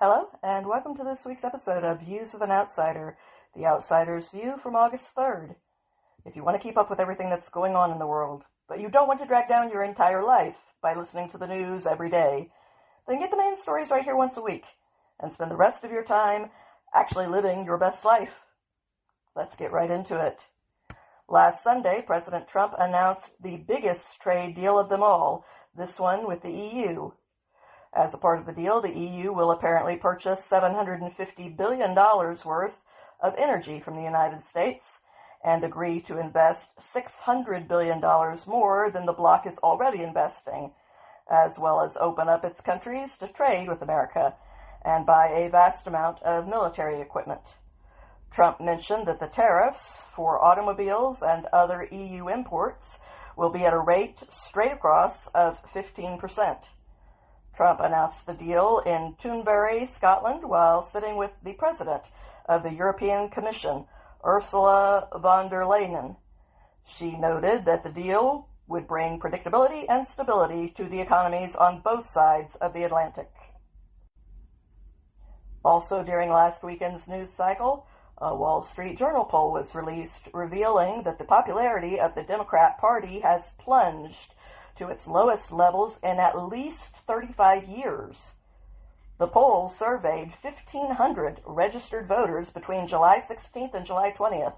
Hello, and welcome to this week's episode of Views of an Outsider, the outsider's view from August 3rd. If you want to keep up with everything that's going on in the world, but you don't want to drag down your entire life by listening to the news every day, then get the main stories right here once a week, and spend the rest of your time actually living your best life. Let's get right into it. Last Sunday, President Trump announced the biggest trade deal of them all, this one with the EU. As a part of the deal, the EU will apparently purchase $750 billion worth of energy from the United States and agree to invest $600 billion more than the bloc is already investing, as well as open up its countries to trade with America and buy a vast amount of military equipment. Trump mentioned that the tariffs for automobiles and other EU imports will be at a rate straight across of 15%. Trump announced the deal in Toonebury, Scotland, while sitting with the President of the European Commission, Ursula von der Leyen. She noted that the deal would bring predictability and stability to the economies on both sides of the Atlantic. Also during last weekend's news cycle, a Wallstreet Journal poll was released revealing that the popularity of the Democrat Party has plunged to its lowest levels in at least 35 years. The poll surveyed 1,500 registered voters between July 16th and July 20th,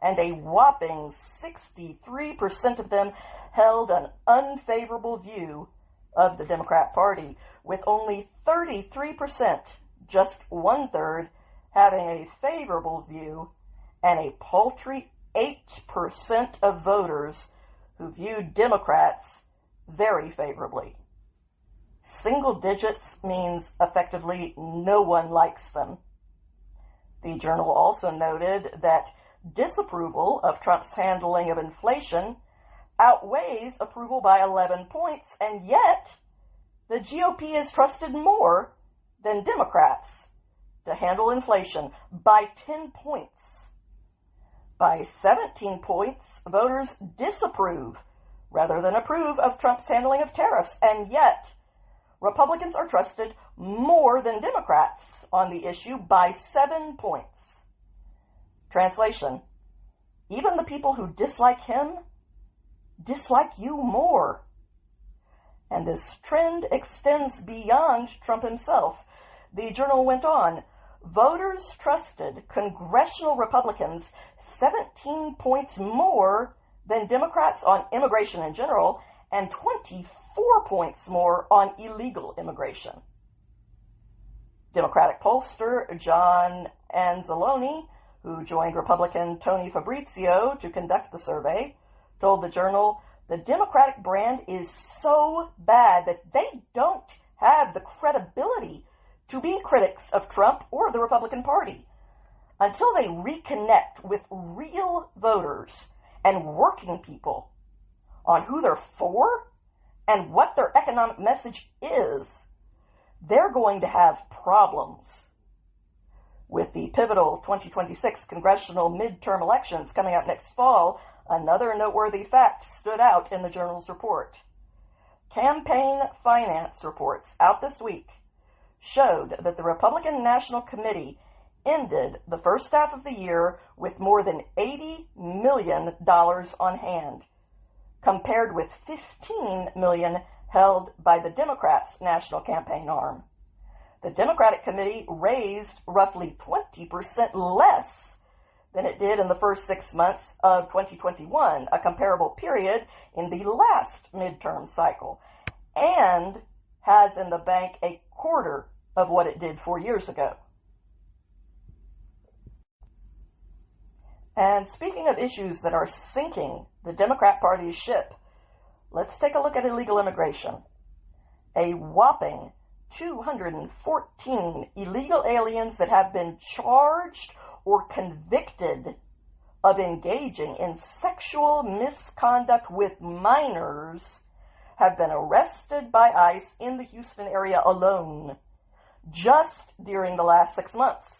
and a whopping 63% of them held an unfavorable view of the Democrat Party, with only 33%, just one-third, having a favorable view, and a paltry 8% of voters who viewed Democrats very favorably. Single digits means effectively no one likes them. The Journal also noted that disapproval of Trump's handling of inflation outweighs approval by 11 points, and yet the GOP is trusted more than Democrats to handle inflation by 10 points. By 17 points, voters disapprove rather than approve of Trump's handling of tariffs, and yet Republicans are trusted more than Democrats on the issue by 7 points. Translation: even the people who dislike him dislike you more. And this trend extends beyond Trump himself. The Journal went on, voters trusted congressional Republicans 17 points more than Democrats on immigration in general, and 24 points more on illegal immigration. Democratic pollster John Anzalone, who joined Republican Tony Fabrizio to conduct the survey, told the Journal the Democratic brand is so bad that they don't have the credibility to be critics of Trump or the Republican Party. Until they reconnect with real voters and working people on who they're for and what their economic message is, they're going to have problems. With the pivotal 2026 congressional midterm elections coming up next fall, another noteworthy fact stood out in the Journal's report. Campaign finance reports out this week showed that the Republican National Committee ended the first half of the year with more than $80 million on hand, compared with $15 million held by the Democrats' national campaign arm. The Democratic Committee raised roughly 20% less than it did in the first 6 months of 2021, a comparable period in the last midterm cycle, and has in the bank a quarter of what it did 4 years ago. And speaking of issues that are sinking the Democrat Party's ship, let's take a look at illegal immigration. A whopping 214 illegal aliens that have been charged or convicted of engaging in sexual misconduct with minors have been arrested by ICE in the Houston area alone, just during the last 6 months.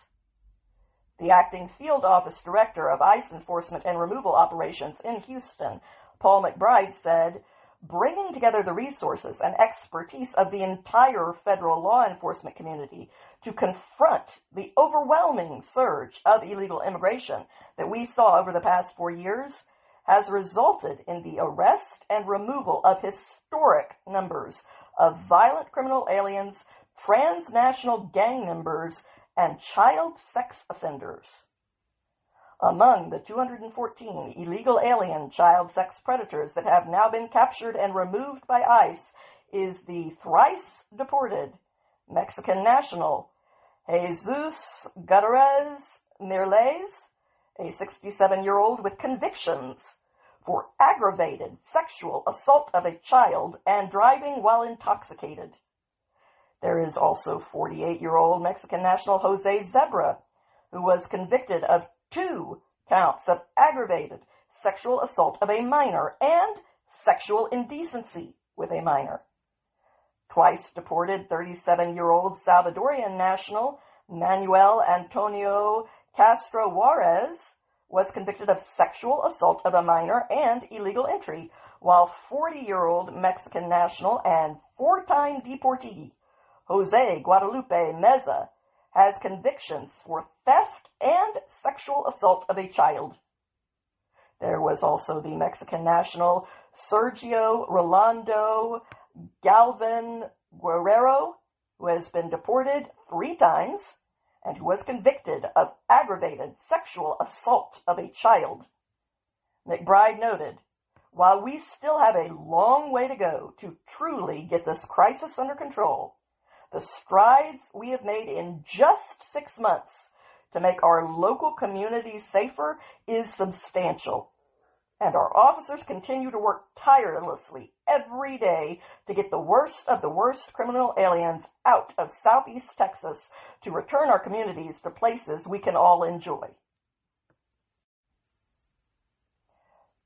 The acting field office director of ICE enforcement and removal operations in Houston, Paul McBride, said, bringing together the resources and expertise of the entire federal law enforcement community to confront the overwhelming surge of illegal immigration that we saw over the past 4 years has resulted in the arrest and removal of historic numbers of violent criminal aliens, transnational gang members, and child sex offenders. Among the 214 illegal alien child sex predators that have now been captured and removed by ICE is the thrice deported Mexican national Jesus Gutierrez Mirles, a 67-year-old with convictions for aggravated sexual assault of a child and driving while intoxicated. There is also 48-year-old Mexican national Jose Zebra, who was convicted of 2 counts of aggravated sexual assault of a minor and sexual indecency with a minor. Twice deported 37-year-old Salvadorian national Manuel Antonio Castro Juarez was convicted of sexual assault of a minor and illegal entry, while 40-year-old Mexican national and 4-time deportee Jose Guadalupe Meza has convictions for theft and sexual assault of a child. There was also the Mexican national Sergio Rolando Galvan Guerrero, who has been deported 3 times and who was convicted of aggravated sexual assault of a child. McBride noted, while we still have a long way to go to truly get this crisis under control, the strides we have made in just 6 months to make our local communities safer is substantial, and our officers continue to work tirelessly every day to get the worst of the worst criminal aliens out of Southeast Texas to return our communities to places we can all enjoy.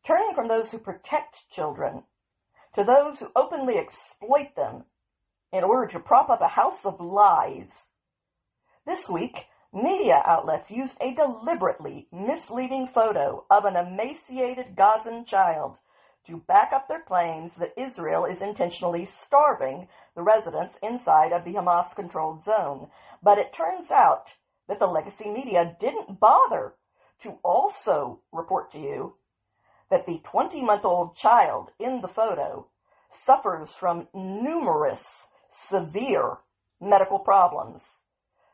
Turning from those who protect children to those who openly exploit them in order to prop up a house of lies, this week, media outlets used a deliberately misleading photo of an emaciated Gazan child to back up their claims that Israel is intentionally starving the residents inside of the Hamas-controlled zone. But it turns out that the legacy media didn't bother to also report to you that the 20-month-old child in the photo suffers from numerous severe medical problems.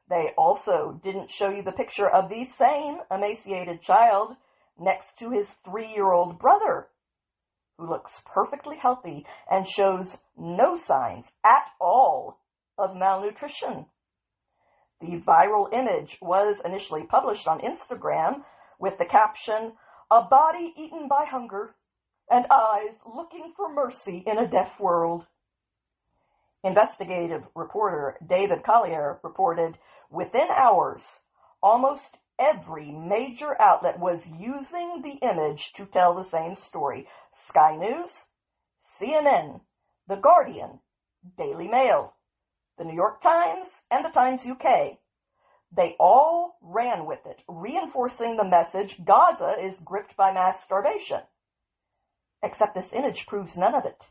They also didn't show you the picture of the same emaciated child next to his 3-year-old brother, who looks perfectly healthy and shows no signs at all of malnutrition. The viral image was initially published on Instagram with the caption, "A body eaten by hunger and eyes looking for mercy in a deaf world." Investigative reporter David Collier reported, within hours, almost every major outlet was using the image to tell the same story. Sky News, CNN, The Guardian, Daily Mail, The New York Times, and The Times UK. They all ran with it, reinforcing the message Gaza is gripped by mass starvation. Except this image proves none of it.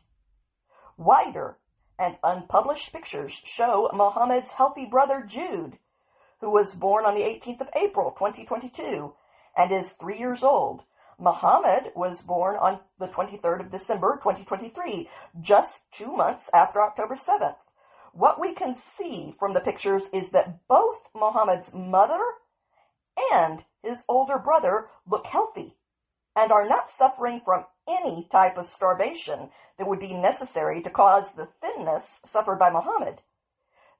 Wider and unpublished pictures show Mohammed's healthy brother Jude, who was born on the 18th of April, 2022, and is 3 years old. Mohammed was born on the 23rd of December, 2023, just 2 months after October 7th. What we can see from the pictures is that both Mohammed's mother and his older brother look healthy and are not suffering from any type of starvation that would be necessary to cause the thinness suffered by Mohammed.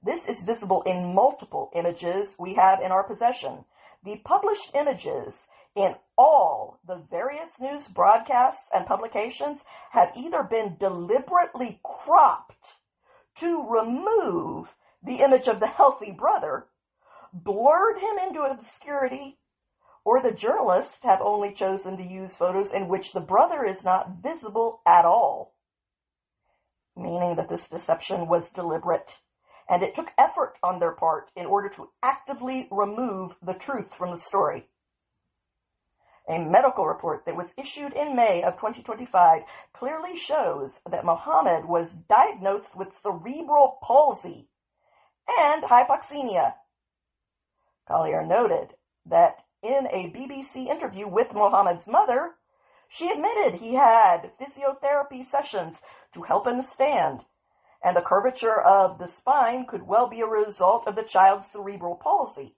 This is visible in multiple images we have in our possession. The published images in all the various news broadcasts and publications have either been deliberately cropped to remove the image of the healthy brother, blurred him into obscurity, or the journalists have only chosen to use photos in which the brother is not visible at all, meaning that this deception was deliberate, and it took effort on their part in order to actively remove the truth from the story. A medical report that was issued in May of 2025 clearly shows that Mohammed was diagnosed with cerebral palsy and hypoxemia. Collier noted that in a BBC interview with Mohammed's mother, she admitted he had physiotherapy sessions to help him stand, and the curvature of the spine could well be a result of the child's cerebral palsy.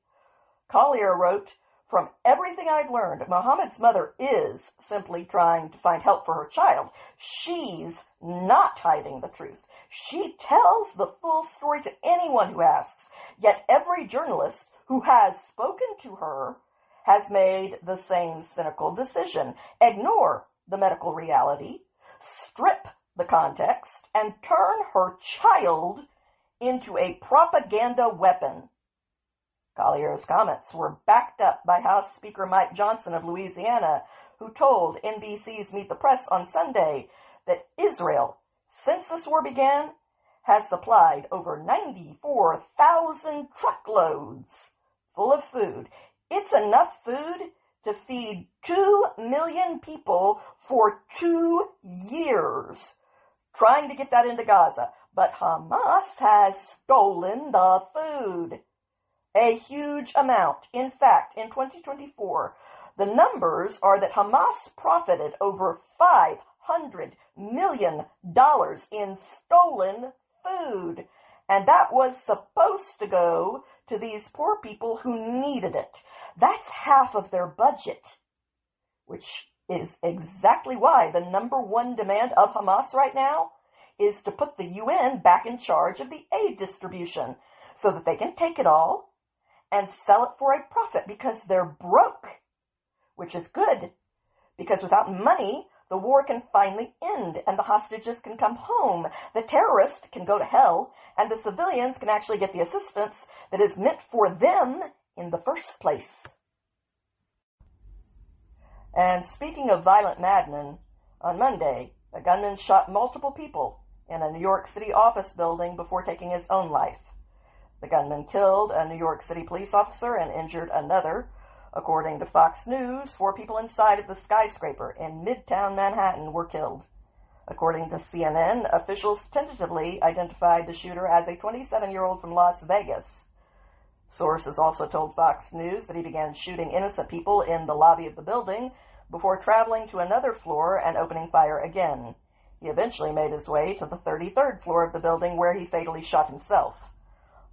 Collier wrote, "From everything I've learned, Mohammed's mother is simply trying to find help for her child. She's not hiding the truth. She tells the full story to anyone who asks. Yet every journalist who has spoken to her has made the same cynical decision. Ignore the medical reality, strip the context, and turn her child into a propaganda weapon." Collier's comments were backed up by House Speaker Mike Johnson of Louisiana, who told NBC's Meet the Press on Sunday that Israel, since this war began, has supplied over 94,000 truckloads full of food. It's enough food to feed 2 million people for 2 years. Trying to get that into Gaza, but Hamas has stolen the food. A huge amount. In fact, in 2024, the numbers are that Hamas profited over $500 million in stolen food. And that was supposed to go to these poor people who needed it. That's half of their budget, which is exactly why the number one demand of Hamas right now is to put the UN back in charge of the aid distribution so that they can take it all and sell it for a profit because they're broke, which is good, because without money, the war can finally end and the hostages can come home, the terrorists can go to hell, and the civilians can actually get the assistance that is meant for them in the first place. And speaking of violent madmen, on Monday, a gunman shot multiple people in a New York City office building before taking his own life. The gunman killed a New York City police officer and injured another. According to Fox News, 4 people inside of the skyscraper in Midtown Manhattan were killed. According to CNN, officials tentatively identified the shooter as a 27-year-old from Las Vegas. Sources also told Fox News that he began shooting innocent people in the lobby of the building before traveling to another floor and opening fire again. He eventually made his way to the 33rd floor of the building where he fatally shot himself.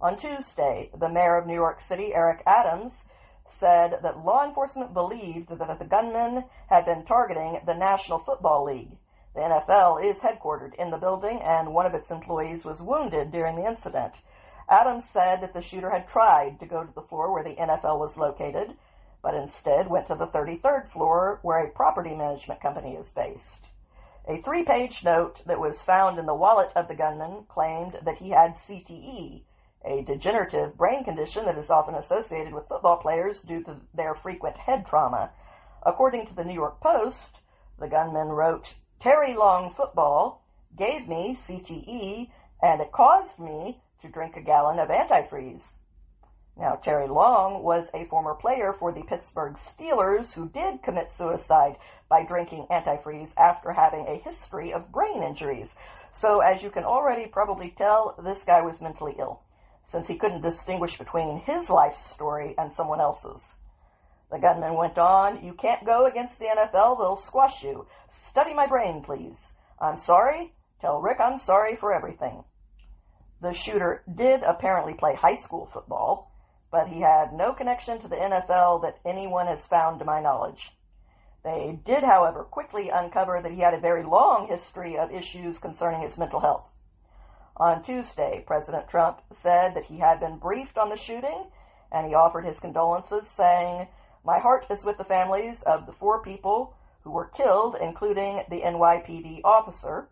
On Tuesday, the mayor of New York City, Eric Adams, said that law enforcement believed that the gunman had been targeting the National Football League. The NFL is headquartered in the building, and one of its employees was wounded during the incident. Adams said that the shooter had tried to go to the floor where the NFL was located, but instead went to the 33rd floor where a property management company is based. A 3-page note that was found in the wallet of the gunman claimed that he had CTE, a degenerative brain condition that is often associated with football players due to their frequent head trauma. According to the New York Post, the gunman wrote, "Terry Long football gave me CTE, and it caused me to drink a gallon of antifreeze." Now, Terry Long was a former player for the Pittsburgh Steelers who did commit suicide by drinking antifreeze after having a history of brain injuries. So, as you can already probably tell, this guy was mentally ill, since he couldn't distinguish between his life story and someone else's. The gunman went on, "You can't go against the NFL, they'll squash you. Study my brain, please. I'm sorry. Tell Rick I'm sorry for everything." The shooter did apparently play high school football, but he had no connection to the NFL that anyone has found to my knowledge. They did, however, quickly uncover that he had a very long history of issues concerning his mental health. On Tuesday, President Trump said that he had been briefed on the shooting, and he offered his condolences, saying, "My heart is with the families of the 4 people who were killed, including the NYPD officer,"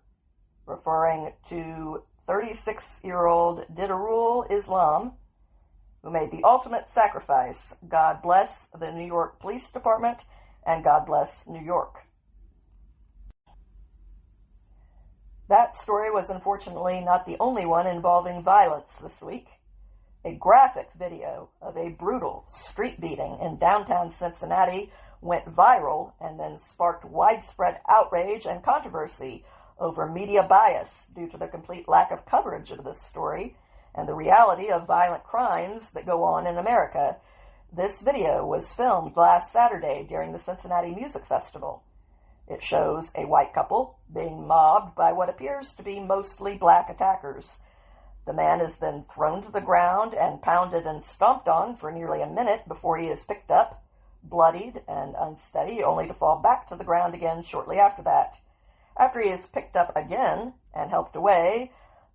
referring to 36-year-old Didarul Islam, who made the ultimate sacrifice. God bless the New York Police Department, and God bless New York. That story was unfortunately not the only one involving violence this week. A graphic video of a brutal street beating in downtown Cincinnati went viral and then sparked widespread outrage and controversy over media bias due to the complete lack of coverage of this story and the reality of violent crimes that go on in America. This video was filmed last Saturday during the Cincinnati Music Festival. It shows a white couple being mobbed by what appears to be mostly black attackers. The man is then thrown to the ground and pounded and stomped on for nearly a minute before he is picked up, bloodied and unsteady, only to fall back to the ground again shortly after that. After he is picked up again and helped away,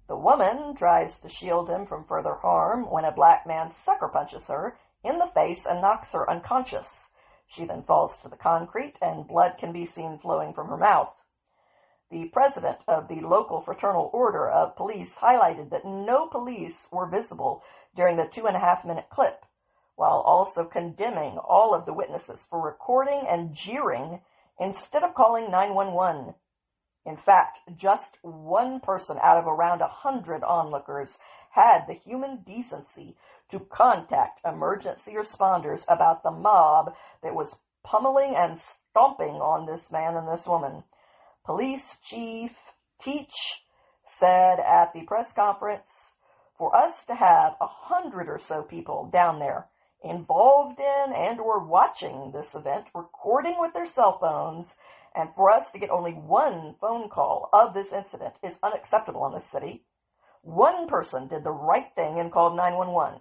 the woman tries to shield him from further harm when a black man sucker punches her in the face and knocks her unconscious. She then falls to the concrete and blood can be seen flowing from her mouth. The president of the local fraternal order of police highlighted that no police were visible during the 2.5-minute clip, while also condemning all of the witnesses for recording and jeering instead of calling 911. In fact, just one person out of around 100 onlookers had the human decency to contact emergency responders about the mob that was pummeling and stomping on this man and this woman. Police Chief Teach said at the press conference, "For us to have 100 or so people down there involved in and or watching this event, recording with their cell phones, and for us to get only one phone call of this incident is unacceptable in this city. One person did the right thing and called 911.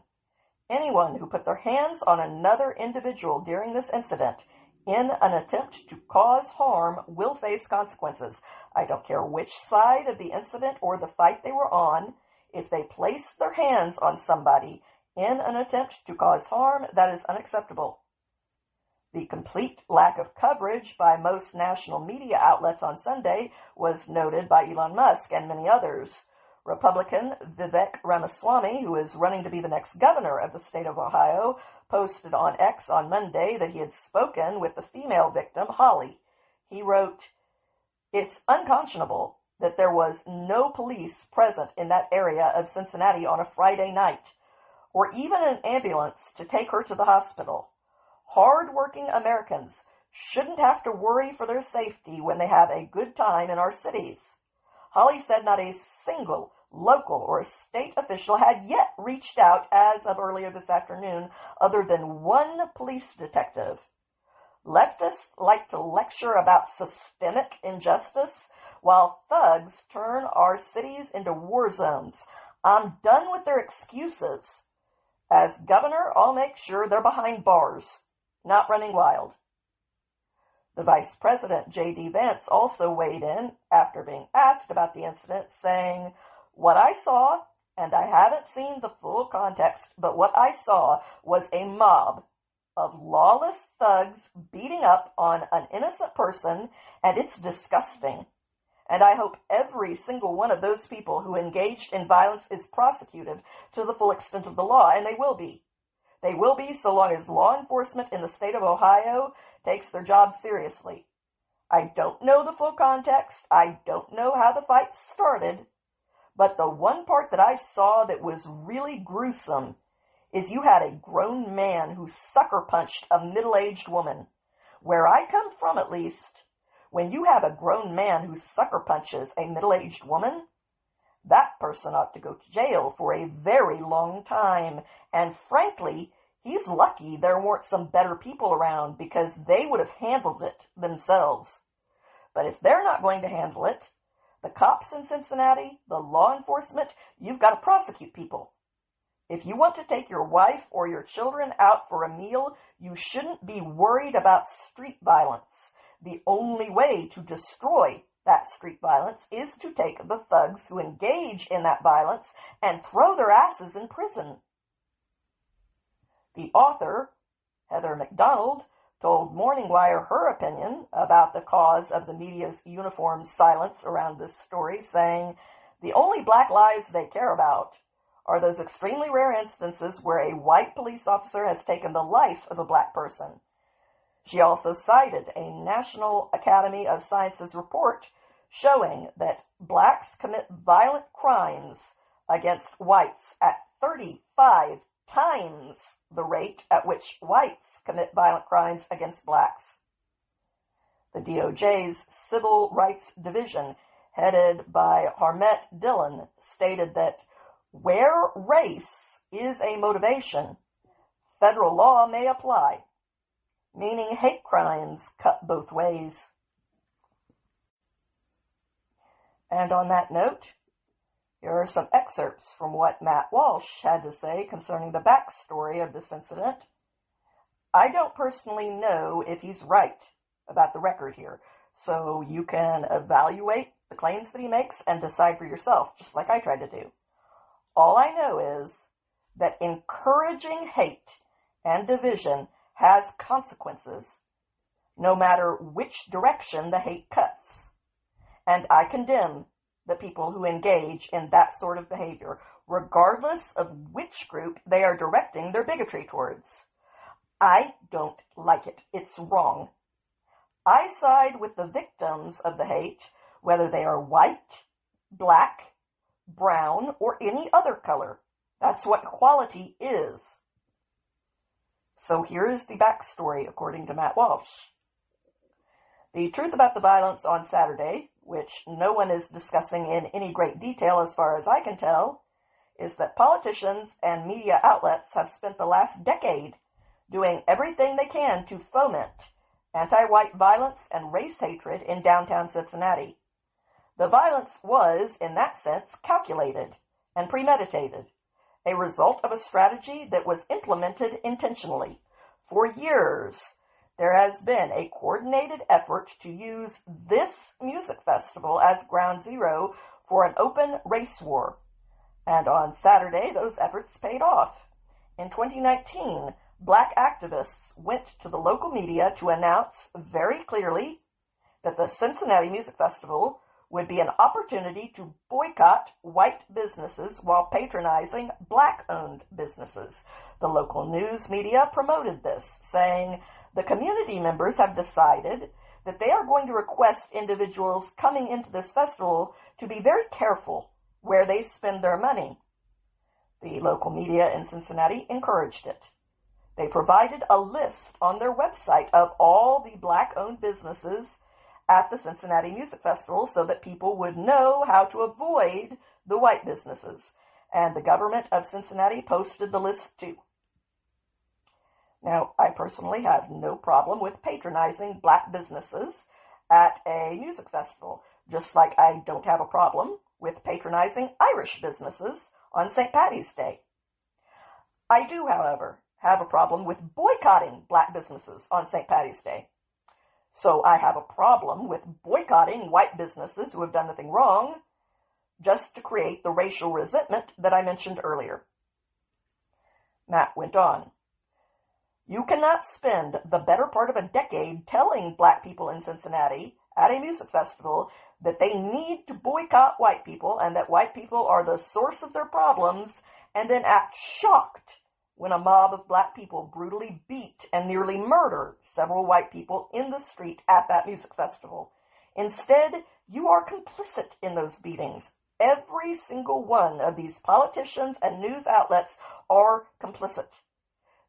Anyone who put their hands on another individual during this incident in an attempt to cause harm will face consequences. I don't care which side of the incident or the fight they were on. If they place their hands on somebody in an attempt to cause harm, that is unacceptable." The complete lack of coverage by most national media outlets on Sunday was noted by Elon Musk and many others. Republican Vivek Ramaswamy, who is running to be the next governor of the state of Ohio, posted on X on Monday that he had spoken with the female victim, Holly. He wrote, "It's unconscionable that there was no police present in that area of Cincinnati on a Friday night, or even an ambulance to take her to the hospital. Hard-working Americans shouldn't have to worry for their safety when they have a good time in our cities." Holly said not a single local or state official had yet reached out as of earlier this afternoon, other than one police detective. Leftists like to lecture about systemic injustice, while thugs turn our cities into war zones. I'm done with their excuses. As governor, I'll make sure they're behind bars, not running wild. The Vice President, J.D. Vance, also weighed in after being asked about the incident, saying, "What I saw, and I haven't seen the full context, but what I saw was a mob of lawless thugs beating up on an innocent person, and it's disgusting. And I hope every single one of those people who engaged in violence is prosecuted to the full extent of the law, and they will be. They will be so long as law enforcement in the state of Ohio takes their job seriously. I don't know the full context. I don't know how the fight started. But the one part that I saw that was really gruesome is you had a grown man who sucker punched a middle-aged woman. Where I come from, at least, when you have a grown man who sucker punches a middle-aged woman, that person ought to go to jail for a very long time. And frankly, he's lucky there weren't some better people around, because they would have handled it themselves. But if they're not going to handle it, the cops in Cincinnati, the law enforcement, you've got to prosecute people. If you want to take your wife or your children out for a meal, you shouldn't be worried about street violence. The only way to destroy that street violence is to take the thugs who engage in that violence and throw their asses in prison." The author, Heather McDonald, told Morning Wire her opinion about the cause of the media's uniform silence around this story, saying, "The only black lives they care about are those extremely rare instances where a white police officer has taken the life of a black person." She also cited a National Academy of Sciences report showing that blacks commit violent crimes against whites at 35 times the rate at which whites commit violent crimes against blacks. The DOJ's Civil Rights Division, headed by Harmet Dillon, stated that where race is a motivation, federal law may apply, meaning hate crimes cut both ways. And on that note, here are some excerpts from what Matt Walsh had to say concerning the backstory of this incident. I don't personally know if he's right about the record here, so you can evaluate the claims that he makes and decide for yourself, just like I tried to do. All I know is that encouraging hate and division has consequences, no matter which direction the hate cuts. And I condemn the people who engage in that sort of behavior, regardless of which group they are directing their bigotry towards. I don't like it. It's wrong. I side with the victims of the hate, whether they are white, black, brown, or any other color. That's what equality is. So here's the backstory according to Matt Walsh. The truth about the violence on Saturday, which no one is discussing in any great detail as far as I can tell, is that politicians and media outlets have spent the last decade doing everything they can to foment anti-white violence and race hatred in downtown Cincinnati. The violence was, in that sense, calculated and premeditated, a result of a strategy that was implemented intentionally. For years, there has been a coordinated effort to use this music festival as ground zero for an open race war. And on Saturday, those efforts paid off. In 2019, black activists went to the local media to announce very clearly that the Cincinnati Music Festival would be an opportunity to boycott white businesses while patronizing black-owned businesses. The local news media promoted this, saying the community members have decided that they are going to request individuals coming into this festival to be very careful where they spend their money. The local media in Cincinnati encouraged it. They provided a list on their website of all the black-owned businesses at the Cincinnati Music Festival so that people would know how to avoid the white businesses. And the government of Cincinnati posted the list too. Now, I personally have no problem with patronizing black businesses at a music festival, just like I don't have a problem with patronizing Irish businesses on St. Paddy's Day. I do, however, have a problem with boycotting black businesses on St. Paddy's Day. So I have a problem with boycotting white businesses who have done nothing wrong, just to create the racial resentment that I mentioned earlier. Matt went on. You cannot spend the better part of a decade telling black people in Cincinnati at a music festival that they need to boycott white people and that white people are the source of their problems, and then act shocked when a mob of black people brutally beat and nearly murder several white people in the street at that music festival. Instead, you are complicit in those beatings. Every single one of these politicians and news outlets are complicit.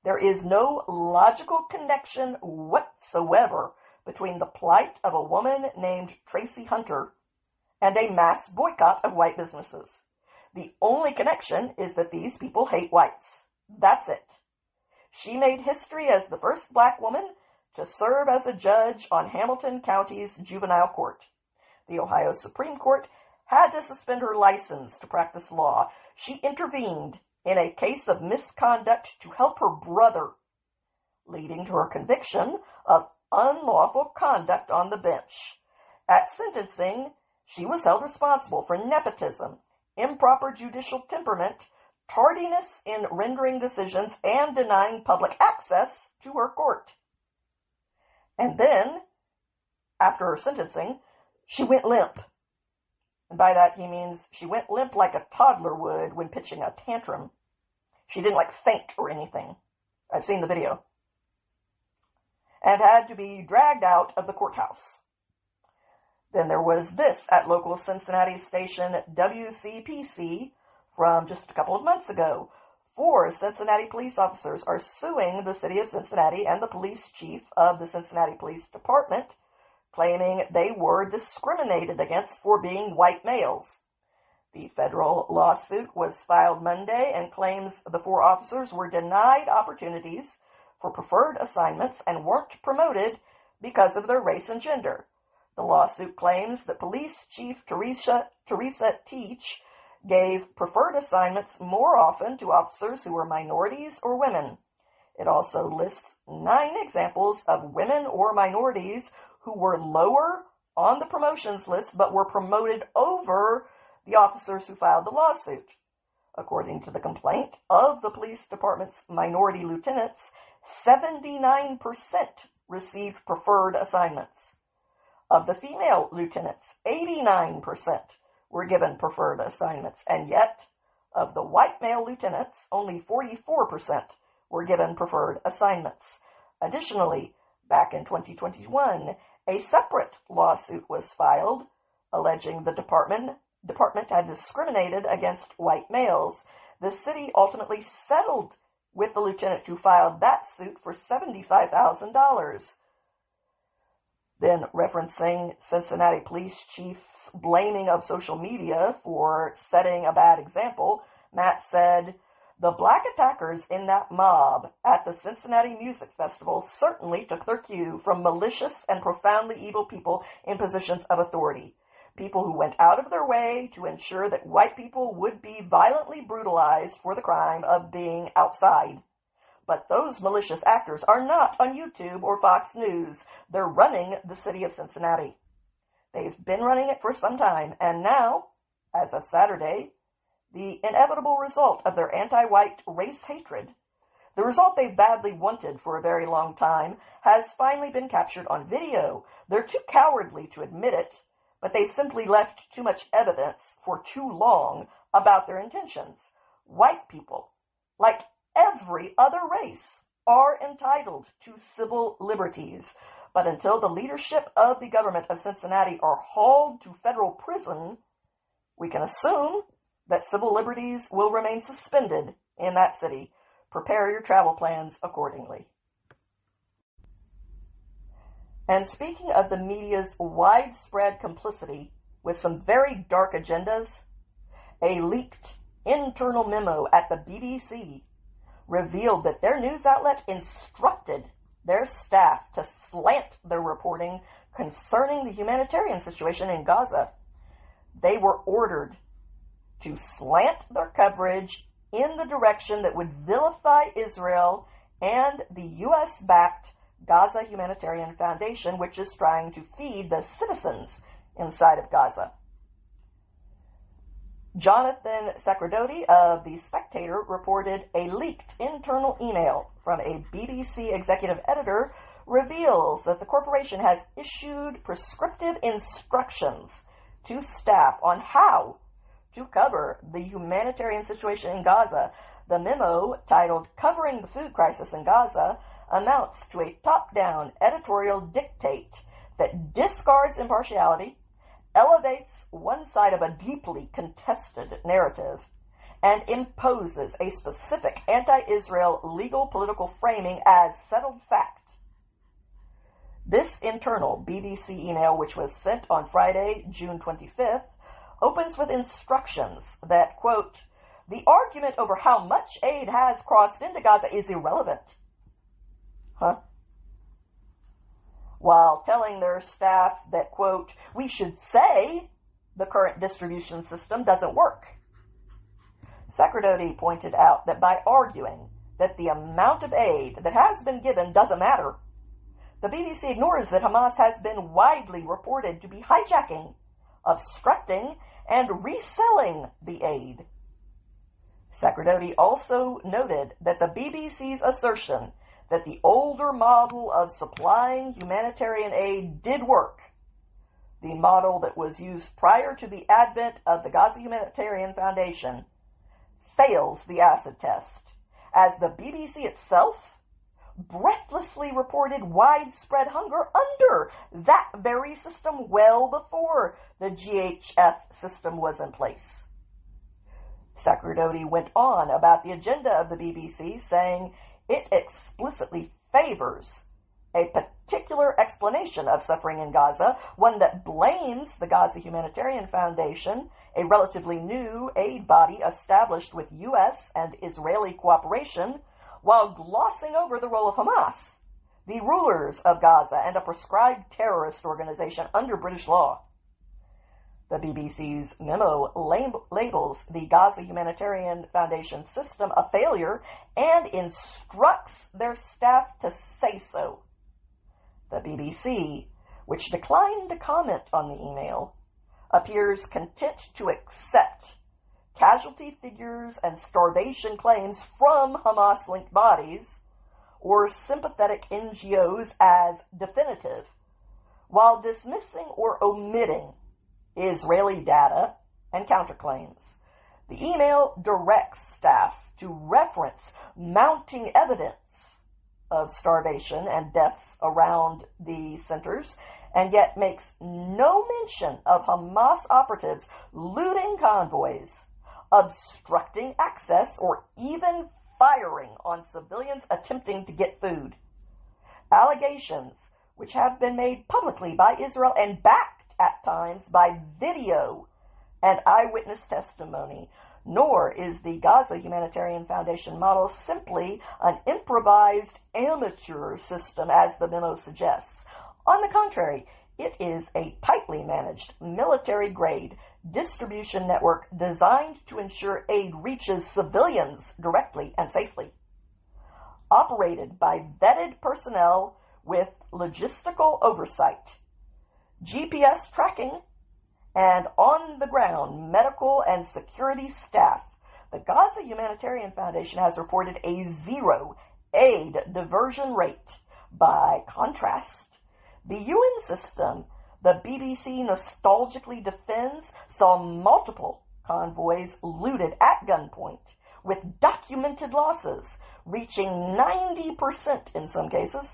There is no logical connection whatsoever between the plight of a woman named Tracy Hunter and a mass boycott of white businesses. The only connection is that these people hate whites. That's it. She made history as the first black woman to serve as a judge on Hamilton County's juvenile court. The Ohio Supreme Court had to suspend her license to practice law. She intervened in a case of misconduct to help her brother, leading to her conviction of unlawful conduct on the bench. At sentencing, she was held responsible for nepotism, improper judicial temperament, tardiness in rendering decisions, and denying public access to her court. And then, after her sentencing, she went limp. And by that he means she went limp like a toddler would when pitching a tantrum. She didn't faint or anything. I've seen the video. And had to be dragged out of the courthouse. Then there was this at local Cincinnati station WCPC from just a couple of months ago. 4 Cincinnati police officers are suing the city of Cincinnati and the police chief of the Cincinnati Police Department, claiming they were discriminated against for being white males. The federal lawsuit was filed Monday and claims the 4 officers were denied opportunities for preferred assignments and weren't promoted because of their race and gender. The lawsuit claims that Police Chief Teresa Teach gave preferred assignments more often to officers who were minorities or women. It also lists 9 examples of women or minorities who were lower on the promotions list but were promoted over the officers who filed the lawsuit. According to the complaint, of the police department's minority lieutenants, 79% received preferred assignments. Of the female lieutenants, 89% were given preferred assignments, and yet, of the white male lieutenants, only 44% were given preferred assignments. Additionally, back in 2021, a separate lawsuit was filed alleging the department had discriminated against white males. The city ultimately settled with the lieutenant who filed that suit for $75,000. Then, referencing Cincinnati police chief's blaming of social media for setting a bad example, Matt said, "The black attackers in that mob at the Cincinnati Music Festival certainly took their cue from malicious and profoundly evil people in positions of authority. People who went out of their way to ensure that white people would be violently brutalized for the crime of being outside. But those malicious actors are not on YouTube or Fox News. They're running the city of Cincinnati. They've been running it for some time, and now, as of Saturday, the inevitable result of their anti-white race hatred, the result they've badly wanted for a very long time, has finally been captured on video. They're too cowardly to admit it, but they simply left too much evidence for too long about their intentions. White people, like every other race, are entitled to civil liberties, but until the leadership of the government of Cincinnati are hauled to federal prison, we can assume that civil liberties will remain suspended in that city. Prepare your travel plans accordingly." And speaking of the media's widespread complicity with some very dark agendas, a leaked internal memo at the BBC revealed that their news outlet instructed their staff to slant their reporting concerning the humanitarian situation in Gaza. They were ordered to slant their coverage in the direction that would vilify Israel and the U.S.-backed Gaza Humanitarian Foundation, which is trying to feed the citizens inside of Gaza. Jonathan Sacerdoti of The Spectator reported a leaked internal email from a BBC executive editor reveals that the corporation has issued prescriptive instructions to staff on how to cover the humanitarian situation in Gaza. The memo, titled "Covering the Food Crisis in Gaza," amounts to a top-down editorial dictate that discards impartiality, elevates one side of a deeply contested narrative, and imposes a specific anti-Israel legal political framing as settled fact. This internal BBC email, which was sent on Friday, June 25th, opens with instructions that, quote, "The argument over how much aid has crossed into Gaza is irrelevant." While telling their staff that, quote, "We should say the current distribution system doesn't work." Sacerdoti pointed out that by arguing that the amount of aid that has been given doesn't matter, the BBC ignores that Hamas has been widely reported to be hijacking, obstructing, and reselling the aid. Sacerdoti also noted that the BBC's assertion that the older model of supplying humanitarian aid did work, the model that was used prior to the advent of the Gaza Humanitarian Foundation, fails the acid test, as the BBC itself breathlessly reported widespread hunger under that very system well before the GHF system was in place. Sacerdoti went on about the agenda of the BBC, saying it explicitly favors a particular explanation of suffering in Gaza, one that blames the Gaza Humanitarian Foundation, a relatively new aid body established with U.S. and Israeli cooperation, while glossing over the role of Hamas, the rulers of Gaza, and a prescribed terrorist organization under British law. The BBC's memo labels the Gaza Humanitarian Foundation system a failure and instructs their staff to say so. The BBC, which declined to comment on the email, appears content to accept casualty figures and starvation claims from Hamas-linked bodies or sympathetic NGOs as definitive, while dismissing or omitting Israeli data and counterclaims. The email directs staff to reference mounting evidence of starvation and deaths around the centers, and yet makes no mention of Hamas operatives looting convoys, obstructing access, or even firing on civilians attempting to get food. Allegations which have been made publicly by Israel and backed at times by video and eyewitness testimony. Nor is the Gaza Humanitarian Foundation model simply an improvised amateur system, as the memo suggests. On the contrary, it is a tightly managed, military-grade distribution network designed to ensure aid reaches civilians directly and safely. Operated by vetted personnel with logistical oversight, GPS tracking, and on-the-ground medical and security staff, the Gaza Humanitarian Foundation has reported a zero aid diversion rate. By contrast, the UN system the BBC nostalgically defends saw multiple convoys looted at gunpoint, with documented losses reaching 90% in some cases.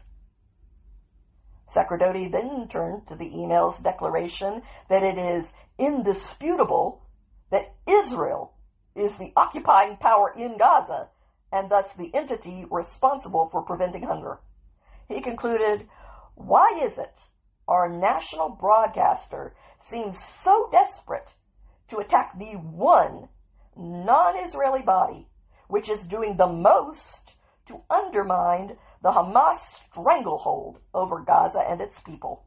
Sacerdoti then turned to the email's declaration that it is indisputable that Israel is the occupying power in Gaza and thus the entity responsible for preventing hunger. He concluded, "Why is it our national broadcaster seems so desperate to attack the one non-Israeli body which is doing the most to undermine the Hamas stranglehold over Gaza and its people?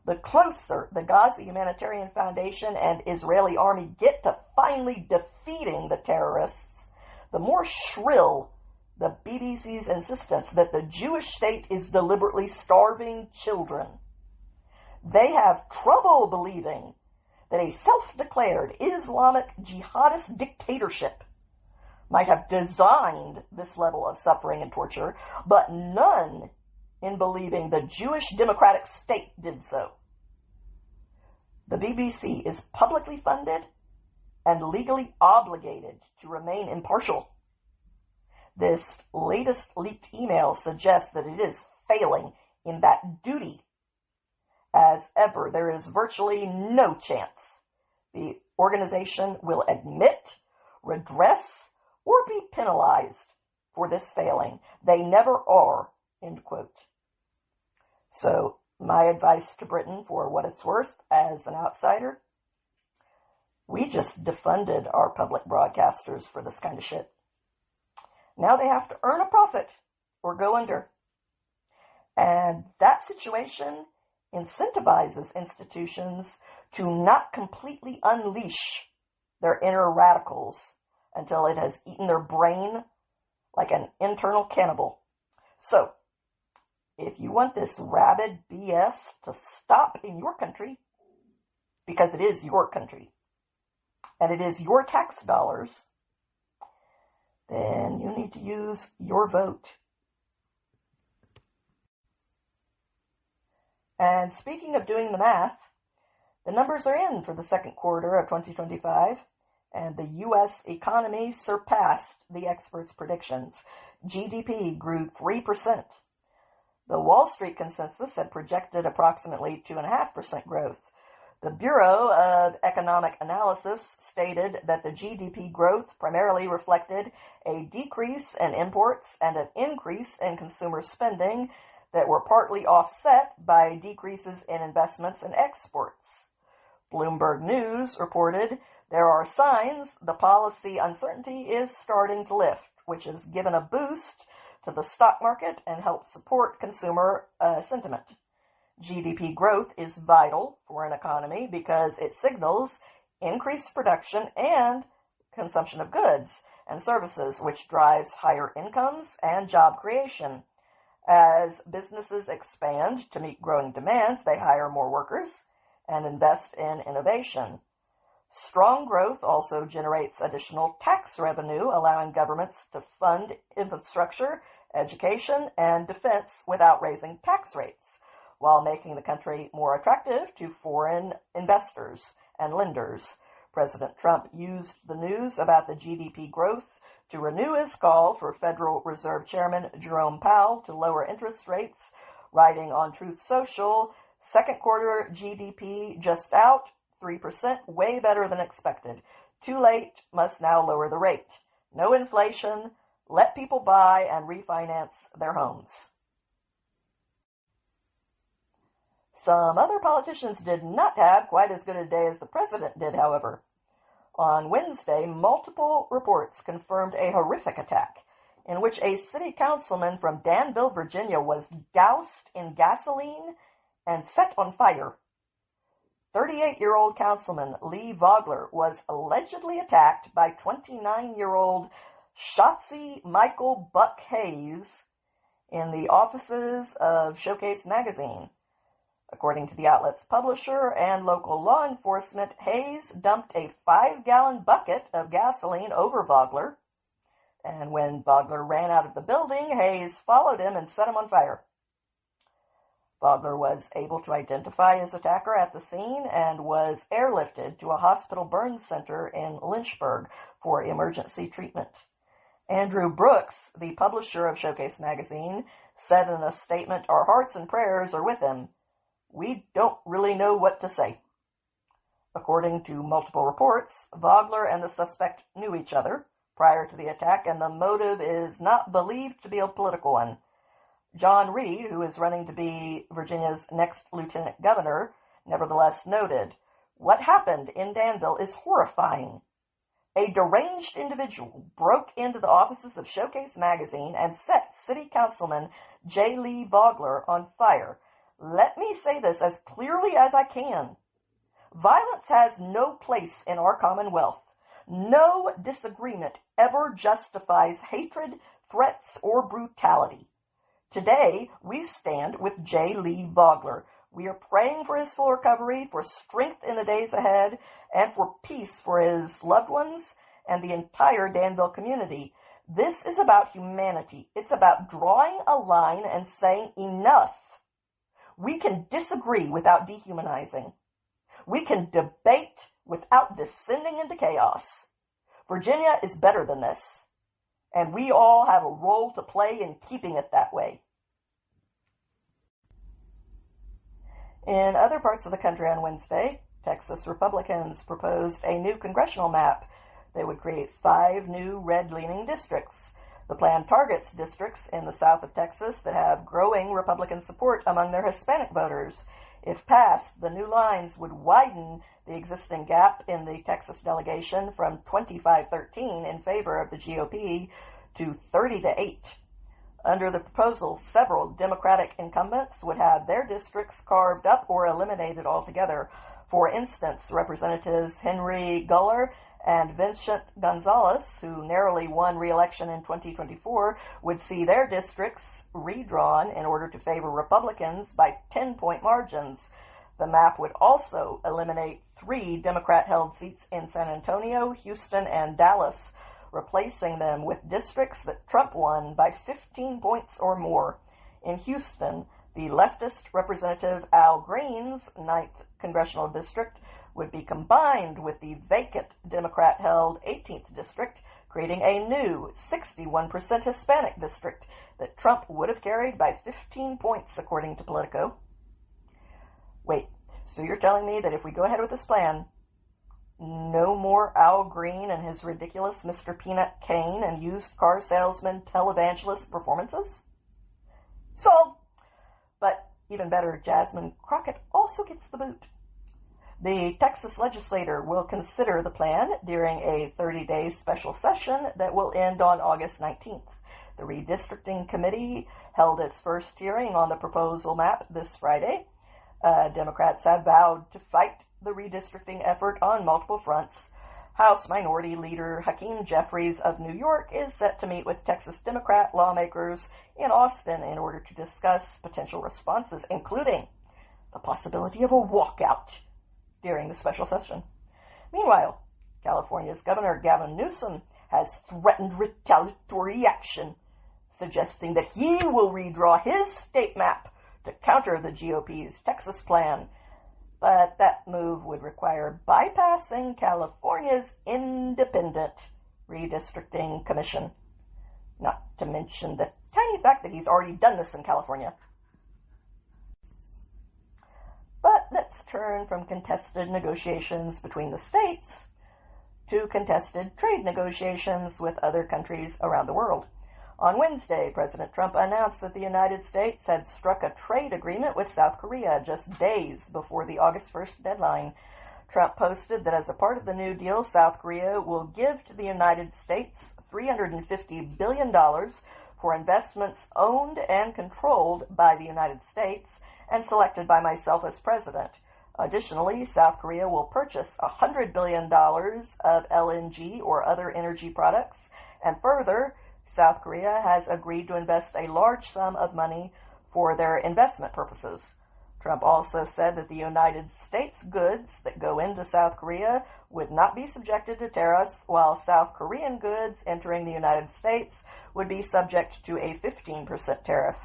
The closer the Gaza Humanitarian Foundation and Israeli army get to finally defeating the terrorists, the more shrill the BBC's insistence that the Jewish state is deliberately starving children. They have trouble believing that a self-declared Islamic jihadist dictatorship might have designed this level of suffering and torture, but none in believing the Jewish democratic state did so. The BBC is publicly funded and legally obligated to remain impartial. This latest leaked email suggests that it is failing in that duty. As ever, there is virtually no chance the organization will admit, redress, or be penalized for this failing. They never are, end quote. So, my advice to Britain, for what it's worth, as an outsider, we just defunded our public broadcasters for this kind of shit. Now they have to earn a profit or go under. And that situation incentivizes institutions to not completely unleash their inner radicals until it has eaten their brain like an internal cannibal. So, if you want this rabid BS to stop in your country, because it is your country, and it is your tax dollars, then you need to use your vote. And speaking of doing the math, the numbers are in for the second quarter of 2025, and the U.S. economy surpassed the experts' predictions. GDP grew 3%. The Wall Street consensus had projected approximately 2.5% growth. The Bureau of Economic Analysis stated that the GDP growth primarily reflected a decrease in imports and an increase in consumer spending that were partly offset by decreases in investments and exports. Bloomberg News reported there are signs the policy uncertainty is starting to lift, which has given a boost to the stock market and helped support consumer sentiment. GDP growth is vital for an economy because it signals increased production and consumption of goods and services, which drives higher incomes and job creation. As businesses expand to meet growing demands, they hire more workers and invest in innovation. Strong growth also generates additional tax revenue, allowing governments to fund infrastructure, education, and defense without raising tax rates, while making the country more attractive to foreign investors and lenders. President Trump used the news about the GDP growth to renew his call for Federal Reserve Chairman Jerome Powell to lower interest rates, writing on Truth Social, "Second quarter GDP just out, 3%, way better than expected. Too late, must now lower the rate. No inflation, let people buy and refinance their homes." Some other politicians did not have quite as good a day as the president did, however. On Wednesday, multiple reports confirmed a horrific attack in which a city councilman from Danville, Virginia, was doused in gasoline and set on fire. 38-year-old Councilman Lee Vogler was allegedly attacked by 29-year-old Shotzi Michael Buck Hayes in the offices of Showcase magazine. According to the outlet's publisher and local law enforcement, Hayes dumped a 5-gallon bucket of gasoline over Vogler, and when Vogler ran out of the building, Hayes followed him and set him on fire. Vogler was able to identify his attacker at the scene and was airlifted to a hospital burn center in Lynchburg for emergency treatment. Andrew Brooks, the publisher of Showcase magazine, said in a statement, "Our hearts and prayers are with him. We don't really know what to say." According to multiple reports, Vogler and the suspect knew each other prior to the attack, and the motive is not believed to be a political one. John Reed, who is running to be Virginia's next lieutenant governor, nevertheless noted, "What happened in Danville is horrifying. A deranged individual broke into the offices of Showcase magazine and set city councilman J. Lee Vogler on fire. Let me say this as clearly as I can. Violence has no place in our Commonwealth. No disagreement ever justifies hatred, threats, or brutality. Today, we stand with J. Lee Vogler. We are praying for his full recovery, for strength in the days ahead, and for peace for his loved ones and the entire Danville community. This is about humanity. It's about drawing a line and saying enough. We can disagree without dehumanizing. We can debate without descending into chaos. Virginia is better than this, and we all have a role to play in keeping it that way." In other parts of the country on Wednesday, Texas Republicans proposed a new congressional map that would create 5 new red-leaning districts. The plan targets districts in the south of Texas that have growing Republican support among their Hispanic voters. If passed, the new lines would widen the existing gap in the Texas delegation from 25-13 in favor of the GOP to 30-8. Under the proposal, several Democratic incumbents would have their districts carved up or eliminated altogether. For instance, Representatives Henry Guller and Vincent Gonzalez, who narrowly won re-election in 2024, would see their districts redrawn in order to favor Republicans by 10-point margins. The map would also eliminate 3 Democrat-held seats in San Antonio, Houston, and Dallas, replacing them with districts that Trump won by 15 points or more. In Houston, the leftist Representative Al Green's 9th congressional district would be combined with the vacant Democrat-held 18th district, creating a new 61% Hispanic district that Trump would have carried by 15 points, according to Politico. Wait, So you're telling me that if we go ahead with this plan, no more Al Green and his ridiculous Mr. Peanut Cane and used car salesman televangelist performances? Sold. But even better, Jasmine Crockett also gets the boot. The Texas legislature will consider the plan during a 30-day special session that will end on August 19th. The redistricting committee held its first hearing on the proposal map this Friday. Democrats have vowed to fight the redistricting effort on multiple fronts. House Minority Leader Hakeem Jeffries of New York is set to meet with Texas Democrat lawmakers in Austin in order to discuss potential responses, including the possibility of a walkout during the special session. Meanwhile, California's Governor Gavin Newsom has threatened retaliatory action, suggesting that he will redraw his state map to counter the GOP's Texas plan. But that move would require bypassing California's independent redistricting commission, not to mention the tiny fact that he's already done this in California. But let's turn from contested negotiations between the states to contested trade negotiations with other countries around the world. On Wednesday, President Trump announced that the United States had struck a trade agreement with South Korea just days before the August 1st deadline. Trump posted that as a part of the new deal, South Korea will give to the United States $350 billion for investments owned and controlled by the United States and selected by myself as president. Additionally, South Korea will purchase $100 billion of LNG or other energy products, and further, South Korea has agreed to invest a large sum of money for their investment purposes. Trump also said that the United States goods that go into South Korea would not be subjected to tariffs, while South Korean goods entering the United States would be subject to a 15% tariff.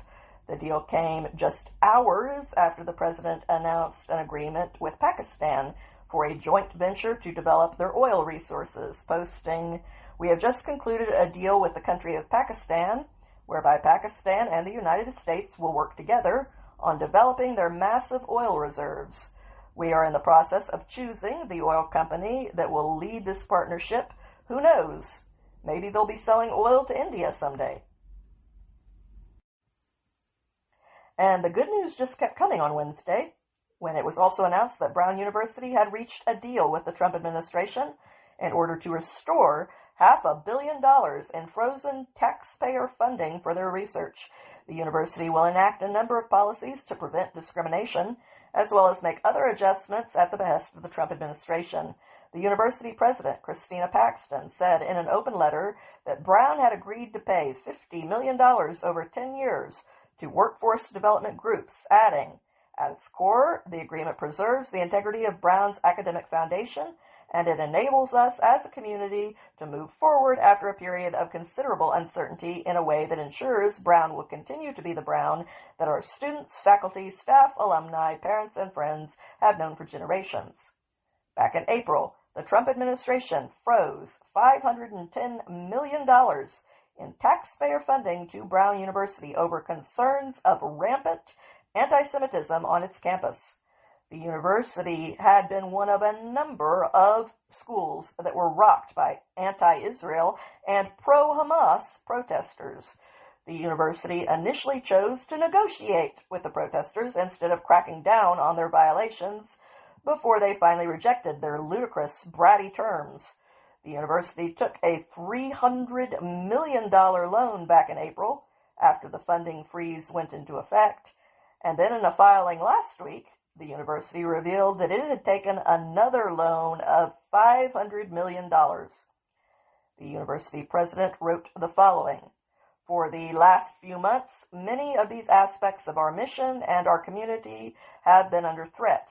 The deal came just hours after the president announced an agreement with Pakistan for a joint venture to develop their oil resources, posting, "We have just concluded a deal with the country of Pakistan, whereby Pakistan and the United States will work together on developing their massive oil reserves. We are in the process of choosing the oil company that will lead this partnership. Who knows? Maybe they'll be selling oil to India someday." And the good news just kept coming on Wednesday, when it was also announced that Brown University had reached a deal with the Trump administration in order to restore $500 million in frozen taxpayer funding for their research. The university will enact a number of policies to prevent discrimination, as well as make other adjustments at the behest of the Trump administration. The university president, Christina Paxton, said in an open letter that Brown had agreed to pay $50 million over 10 years to workforce development groups, adding, "At its core, the agreement preserves the integrity of Brown's academic foundation, and it enables us as a community to move forward after a period of considerable uncertainty in a way that ensures Brown will continue to be the Brown that our students, faculty, staff, alumni, parents, and friends have known for generations." Back in April, the Trump administration froze $510 million in taxpayer funding to Brown University over concerns of rampant anti-Semitism on its campus. The university had been one of a number of schools that were rocked by anti-Israel and pro-Hamas protesters. The university initially chose to negotiate with the protesters instead of cracking down on their violations before they finally rejected their ludicrous, bratty terms. The university took a $300 million loan back in April after the funding freeze went into effect, and then in a filing last week, the university revealed that it had taken another loan of $500 million. The university president wrote the following: "For the last few months, many of these aspects of our mission and our community have been under threat.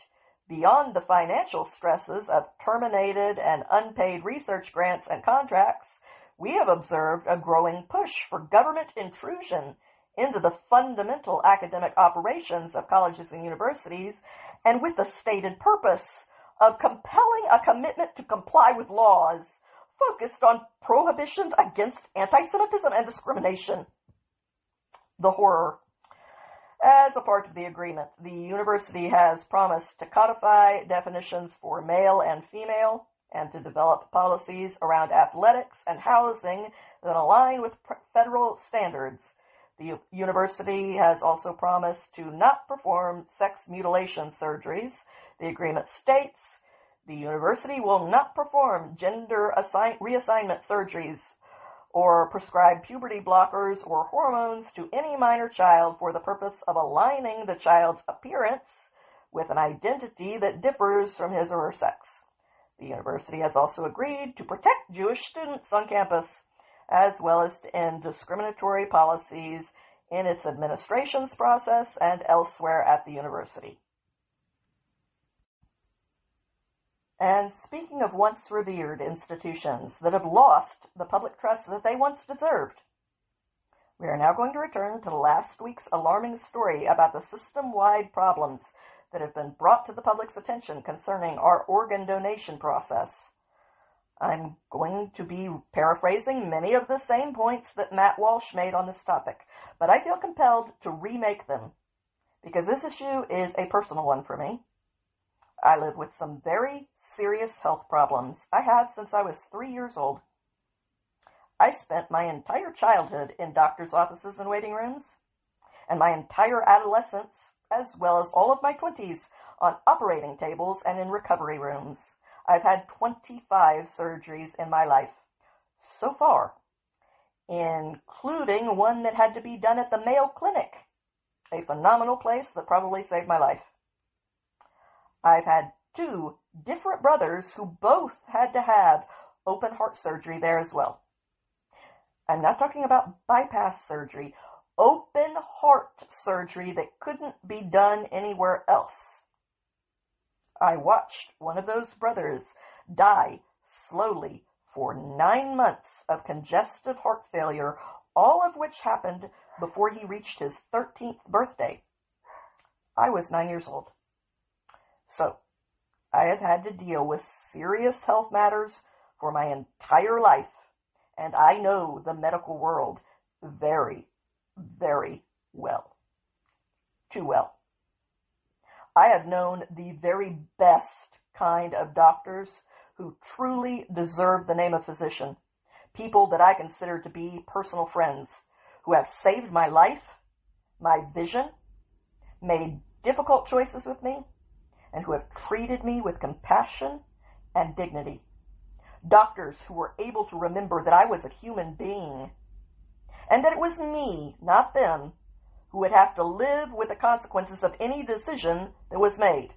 Beyond the financial stresses of terminated and unpaid research grants and contracts, we have observed a growing push for government intrusion into the fundamental academic operations of colleges and universities, and with the stated purpose of compelling a commitment to comply with laws focused on prohibitions against anti-Semitism and discrimination." The horror. As a part of the agreement, the university has promised to codify definitions for male and female and to develop policies around athletics and housing that align with federal standards. The university has also promised to not perform sex mutilation surgeries. The agreement states the university will not perform gender reassignment surgeries or prescribe puberty blockers or hormones to any minor child for the purpose of aligning the child's appearance with an identity that differs from his or her sex. The university has also agreed to protect Jewish students on campus, as well as to end discriminatory policies in its administration's process and elsewhere at the university. And speaking of once revered institutions that have lost the public trust that they once deserved, we are now going to return to last week's alarming story about the system-wide problems that have been brought to the public's attention concerning our organ donation process. I'm going to be paraphrasing many of the same points that Matt Walsh made on this topic, but I feel compelled to remake them because this issue is a personal one for me. I live with some very serious health problems. I have since I was 3 years old. I spent my entire childhood in doctor's offices and waiting rooms, and my entire adolescence, as well as all of my 20s, on operating tables and in recovery rooms. I've had 25 surgeries in my life so far, including one that had to be done at the Mayo Clinic, a phenomenal place that probably saved my life. I've had 2 different brothers who both had to have open heart surgery there as well. I'm not talking about bypass surgery, open heart surgery that couldn't be done anywhere else. I watched one of those brothers die slowly for 9 months of congestive heart failure, all of which happened before he reached his 13th birthday. I was 9 years old. So, I have had to deal with serious health matters for my entire life, and I know the medical world very, very well. Too well. I have known the very best kind of doctors who truly deserve the name of physician, people that I consider to be personal friends, who have saved my life, my vision, made difficult choices with me, and who have treated me with compassion and dignity. Doctors who were able to remember that I was a human being, and that it was me, not them, who would have to live with the consequences of any decision that was made.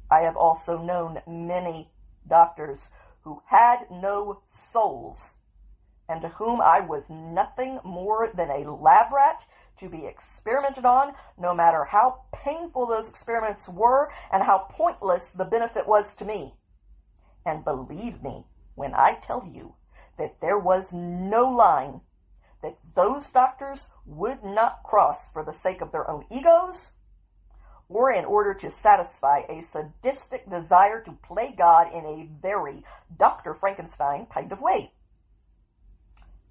I have also known many doctors who had no souls, and to whom I was nothing more than a lab rat to be experimented on, no matter how painful those experiments were and how pointless the benefit was to me. And believe me when I tell you that there was no line that those doctors would not cross for the sake of their own egos or in order to satisfy a sadistic desire to play God in a very Dr. Frankenstein kind of way.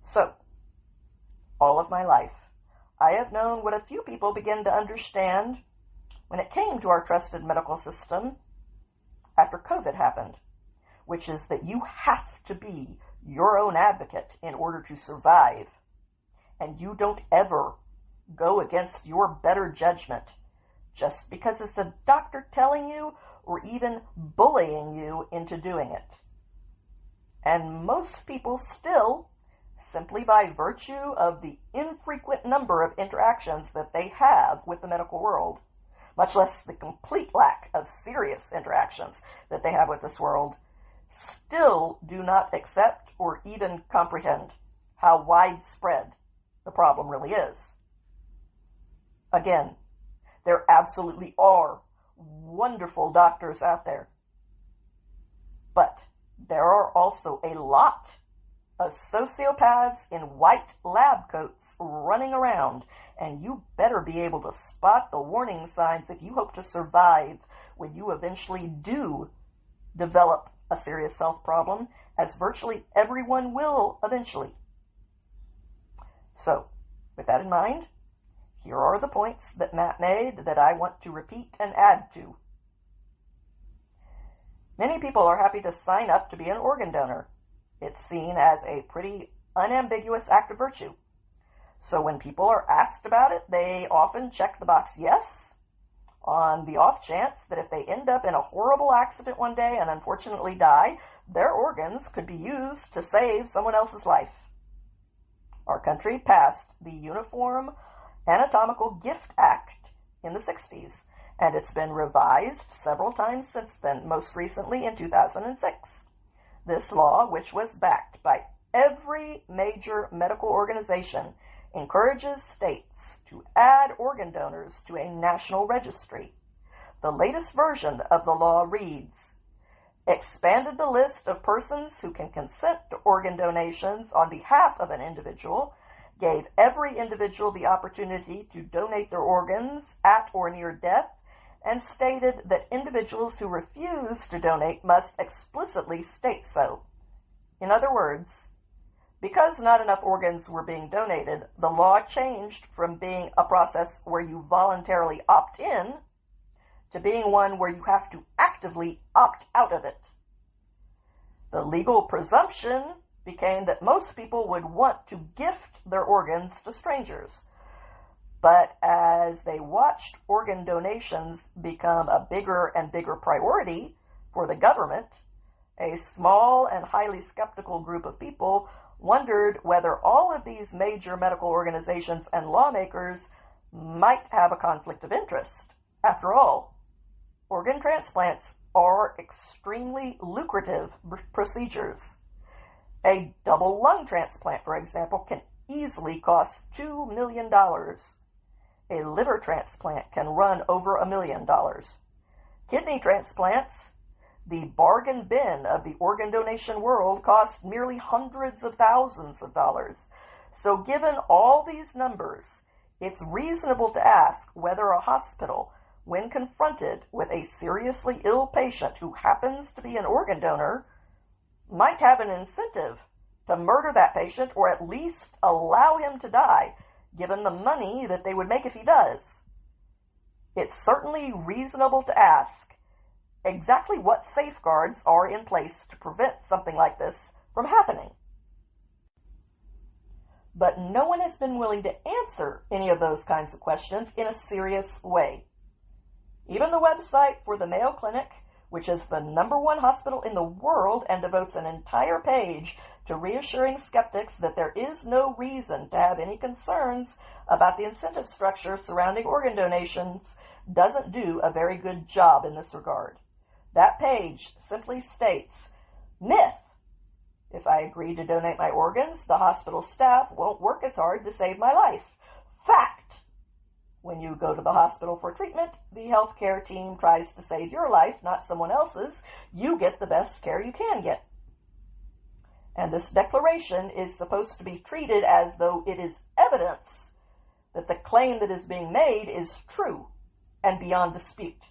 So, all of my life, I have known what a few people began to understand when it came to our trusted medical system after COVID happened, which is that you have to be your own advocate in order to survive, and you don't ever go against your better judgment just because it's a doctor telling you or even bullying you into doing it. And most people still, simply by virtue of the infrequent number of interactions that they have with the medical world, much less the complete lack of serious interactions that they have with this world, still do not accept or even comprehend how widespread the problem really is. Again, there absolutely are wonderful doctors out there, but there are also a lot of sociopaths in white lab coats running around, and you better be able to spot the warning signs if you hope to survive when you eventually do develop a serious health problem, as virtually everyone will eventually. So, with that in mind, Here are the points that Matt made that I want to repeat and add to. Many people are happy to sign up to be an organ donor. It's seen as a pretty unambiguous act of virtue. So when people are asked about it, they often check the box yes, on the off chance that if they end up in a horrible accident one day and unfortunately die, their organs could be used to save someone else's life. Our country passed the Uniform Anatomical Gift Act in the 60s, and it's been revised several times since then, most recently in 2006. This law, which was backed by every major medical organization, encourages states to add organ donors to a national registry. The latest version of the law reads, expanded the list of persons who can consent to organ donations on behalf of an individual, gave every individual the opportunity to donate their organs at or near death, and stated that individuals who refuse to donate must explicitly state so. In other words, because not enough organs were being donated, the law changed from being a process where you voluntarily opt in to being one where you have to actively opt out of it. The legal presumption became that most people would want to gift their organs to strangers. But as they watched organ donations become a bigger and bigger priority for the government, a small and highly skeptical group of people wondered whether all of these major medical organizations and lawmakers might have a conflict of interest. After all, organ transplants are extremely lucrative procedures. A double lung transplant, for example, can easily cost $2 million. A liver transplant can run over $1 million. Kidney transplants, the bargain bin of the organ donation world, cost merely hundreds of thousands of dollars. So given all these numbers, it's reasonable to ask whether a hospital, when confronted with a seriously ill patient who happens to be an organ donor, might have an incentive to murder that patient or at least allow him to die, given the money that they would make if he does. It's certainly reasonable to ask exactly what safeguards are in place to prevent something like this from happening. But no one has been willing to answer any of those kinds of questions in a serious way. Even the website for the Mayo Clinic, which is the #1 hospital in the world and devotes an entire page to reassuring skeptics that there is no reason to have any concerns about the incentive structure surrounding organ donations, doesn't do a very good job in this regard. That page simply states, myth. If I agree to donate my organs, the hospital staff won't work as hard to save my life. Fact. When you go to the hospital for treatment, the healthcare team tries to save your life, not someone else's. You get the best care you can get. And this declaration is supposed to be treated as though it is evidence that the claim that is being made is true and beyond dispute.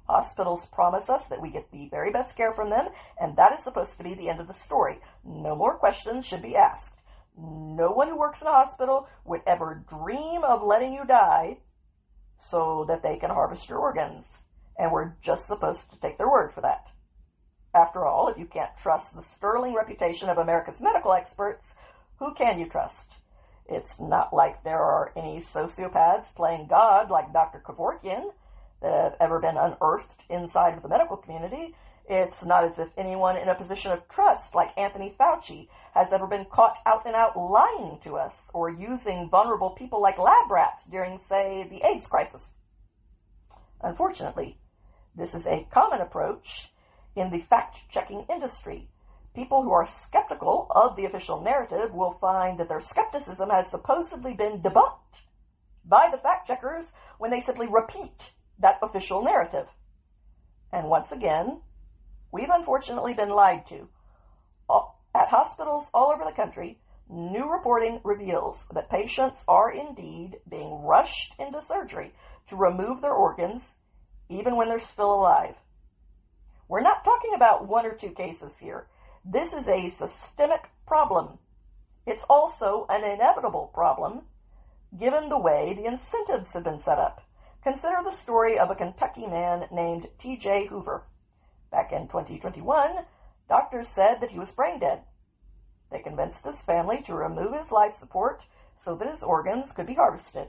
Hospitals promise us that we get the very best care from them, and that is supposed to be the end of the story. No more questions should be asked. No one who works in a hospital would ever dream of letting you die so that they can harvest your organs, and we're just supposed to take their word for that. After all, if you can't trust the sterling reputation of America's medical experts, who can you trust? It's not like there are any sociopaths playing God like Dr. Kevorkian that have ever been unearthed inside of the medical community. It's not as if anyone in a position of trust like Anthony Fauci has ever been caught out and out lying to us or using vulnerable people like lab rats during, say, the AIDS crisis. Unfortunately, this is a common approach in the fact-checking industry. People who are skeptical of the official narrative will find that their skepticism has supposedly been debunked by the fact-checkers when they simply repeat that official narrative. And once again, we've unfortunately been lied to. At hospitals all over the country, new reporting reveals that patients are indeed being rushed into surgery to remove their organs, even when they're still alive. We're not talking about 1 or 2 cases here. This is a systemic problem. It's also an inevitable problem given the way the incentives had been set up. Consider the story of a Kentucky man named T.J. Hoover. Back in 2021, doctors said that he was brain dead. They convinced his family to remove his life support so that his organs could be harvested.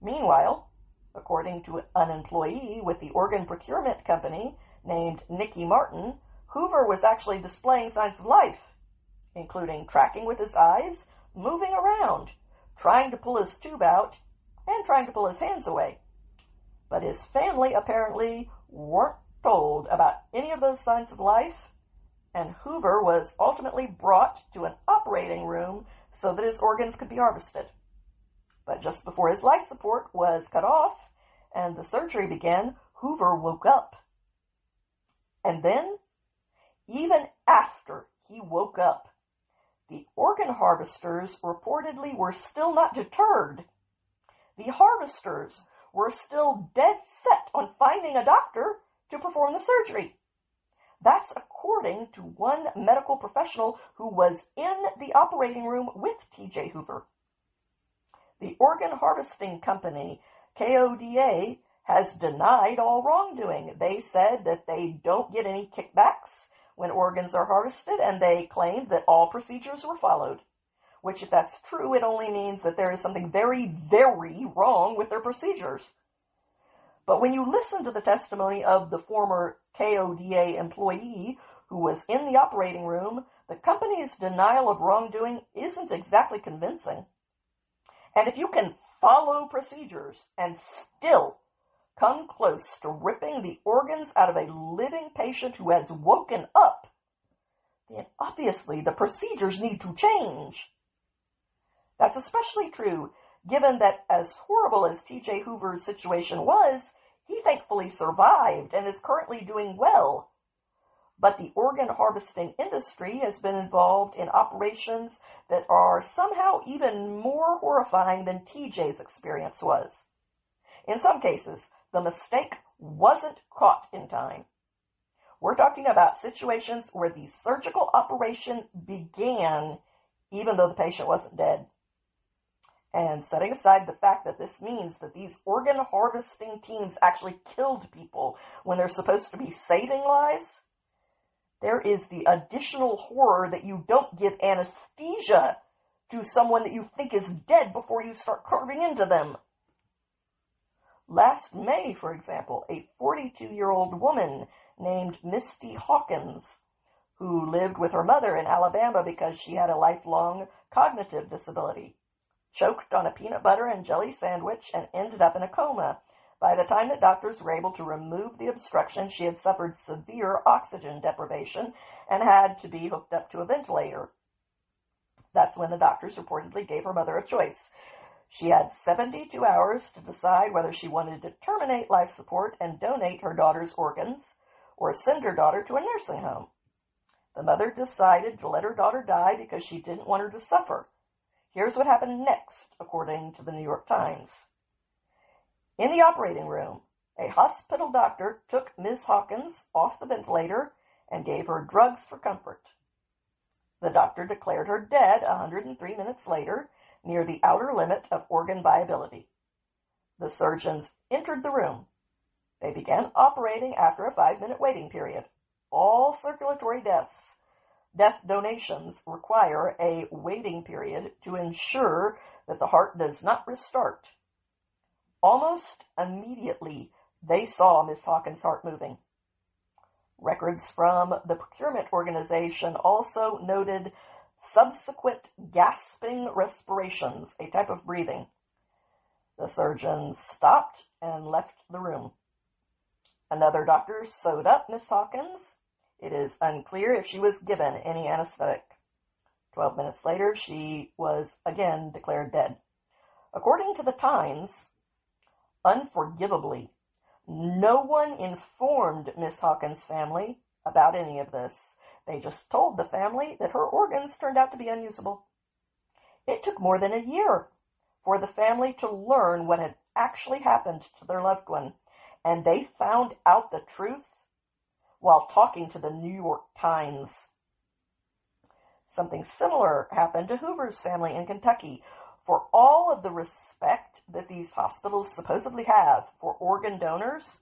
Meanwhile, according to an employee with the organ procurement company named Nikki Martin, Hoover was actually displaying signs of life, including tracking with his eyes, moving around, trying to pull his tube out, and trying to pull his hands away. But his family apparently weren't told about any of those signs of life, and Hoover was ultimately brought to an operating room so that his organs could be harvested. But just before his life support was cut off and the surgery began, Hoover woke up. And then, even after he woke up, the organ harvesters reportedly were still not deterred. The harvesters were still dead set on finding a doctor to perform the surgery. That's according to one medical professional who was in the operating room with T.J. Hoover. The organ harvesting company, KODA, has denied all wrongdoing. They said that they don't get any kickbacks when organs are harvested, and they claimed that all procedures were followed. Which, if that's true, it only means that there is something very, very wrong with their procedures. But when you listen to the testimony of the former KODA employee who was in the operating room, the company's denial of wrongdoing isn't exactly convincing. And if you can follow procedures and still come close to ripping the organs out of a living patient who has woken up, then obviously the procedures need to change. That's especially true given that as horrible as T.J. Hoover's situation was, he thankfully survived and is currently doing well. But the organ harvesting industry has been involved in operations that are somehow even more horrifying than TJ's experience was. In some cases, the mistake wasn't caught in time. We're talking about situations where the surgical operation began even though the patient wasn't dead. And setting aside the fact that this means that these organ harvesting teams actually killed people when they're supposed to be saving lives, there is the additional horror that you don't give anesthesia to someone that you think is dead before you start carving into them. Last May, for example, a 42-year-old woman named Misty Hawkins, who lived with her mother in Alabama because she had a lifelong cognitive disability, choked on a peanut butter and jelly sandwich and ended up in a coma. By the time that doctors were able to remove the obstruction, she had suffered severe oxygen deprivation and had to be hooked up to a ventilator. That's when the doctors reportedly gave her mother a choice. She had 72 hours to decide whether she wanted to terminate life support and donate her daughter's organs or send her daughter to a nursing home. The mother decided to let her daughter die because she didn't want her to suffer. Here's what happened next, according to the New York Times. In the operating room, a hospital doctor took Ms. Hawkins off the ventilator and gave her drugs for comfort. The doctor declared her dead 103 minutes later, near the outer limit of organ viability. The surgeons entered the room. They began operating after a 5-minute waiting period. All circulatory death donations require a waiting period to ensure that the heart does not restart. Almost immediately, they saw Miss Hawkins' heart moving. Records from the procurement organization also noted subsequent gasping respirations, a type of breathing. The surgeons stopped and left the room. Another doctor sewed up Miss Hawkins. It is unclear if she was given any anesthetic. 12 minutes later, she was again declared dead. According to the Times, unforgivably, no one informed Miss Hawkins' family about any of this. They just told the family that her organs turned out to be unusable. It took more than a year for the family to learn what had actually happened to their loved one, and they found out the truth while talking to the New York Times. Something similar happened to Hoover's family in Kentucky. For all of the respect that these hospitals supposedly have for organ donors,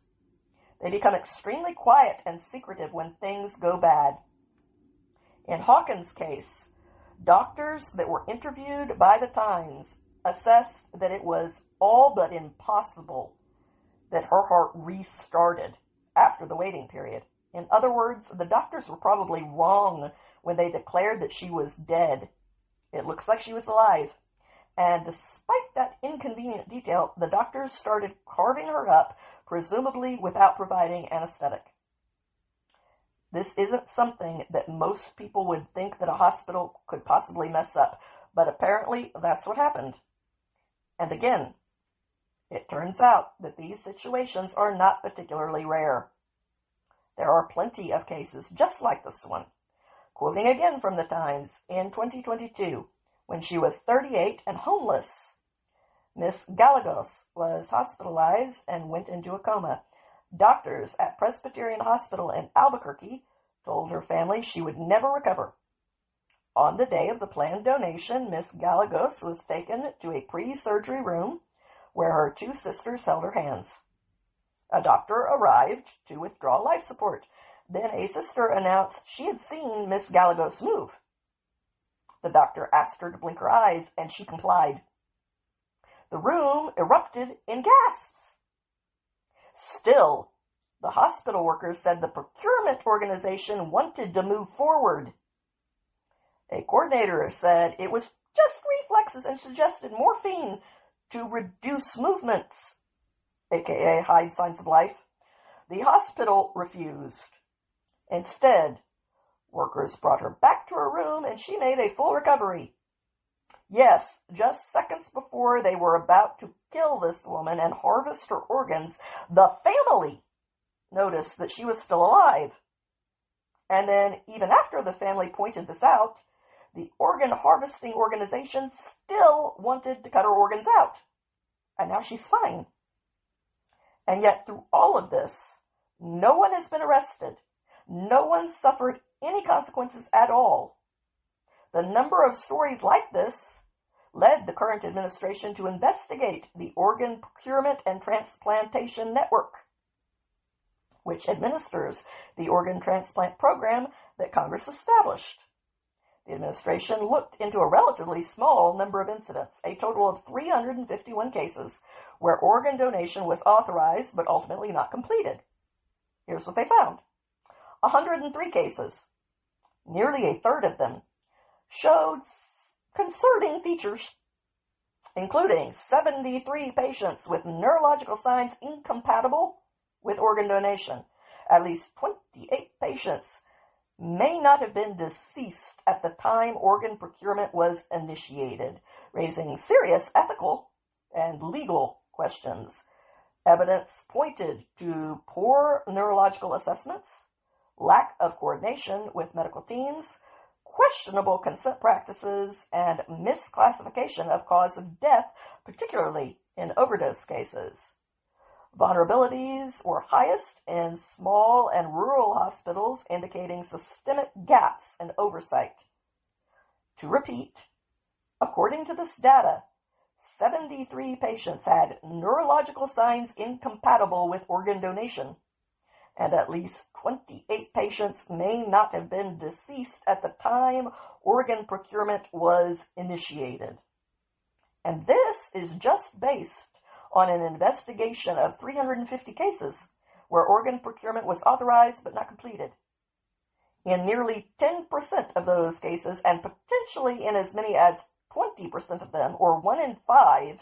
they become extremely quiet and secretive when things go bad. In Hawkins' case, doctors that were interviewed by the Times assessed that it was all but impossible that her heart restarted after the waiting period. In other words, the doctors were probably wrong when they declared that she was dead. It looks like she was alive. And despite that inconvenient detail, the doctors started carving her up, presumably without providing anesthetic. This isn't something that most people would think that a hospital could possibly mess up, but apparently that's what happened. And again, it turns out that these situations are not particularly rare. There are plenty of cases just like this one. Quoting again from the Times, in 2022, when she was 38 and homeless, Miss Gallegos was hospitalized and went into a coma. Doctors at Presbyterian Hospital in Albuquerque told her family she would never recover. On the day of the planned donation, Miss Gallegos was taken to a pre-surgery room where her two sisters held her hands. A doctor arrived to withdraw life support. Then a sister announced she had seen Miss Gallegos move. The doctor asked her to blink her eyes, and she complied. The room erupted in gasps. Still, the hospital workers said the procurement organization wanted to move forward. A coordinator said it was just reflexes and suggested morphine to reduce movements, aka hide signs of life. The hospital refused. Instead, workers brought her back to her room and she made a full recovery. Yes, just seconds before they were about to kill this woman and harvest her organs, the family noticed that she was still alive. And then, even after the family pointed this out, the organ harvesting organization still wanted to cut her organs out. And now she's fine. And yet, through all of this, no one has been arrested. No one suffered any consequences at all. The number of stories like this led the current administration to investigate the Organ Procurement and Transplantation Network, which administers the organ transplant program that Congress established. The administration looked into a relatively small number of incidents, a total of 351 cases, where organ donation was authorized but ultimately not completed. Here's what they found. 103 cases, nearly a third of them, showed concerning features, including 73 patients with neurological signs incompatible with organ donation. At least 28 patients may not have been deceased at the time organ procurement was initiated, raising serious ethical and legal questions. Evidence pointed to poor neurological assessments, lack of coordination with medical teams, questionable consent practices, and misclassification of cause of death, particularly in overdose cases. Vulnerabilities were highest in small and rural hospitals, indicating systemic gaps in oversight. To repeat, according to this data, 73 patients had neurological signs incompatible with organ donation, and at least 28 patients may not have been deceased at the time organ procurement was initiated. And this is just based on an investigation of 350 cases where organ procurement was authorized but not completed. In nearly 10% of those cases, and potentially in as many as 20% of them, or 1 in 5,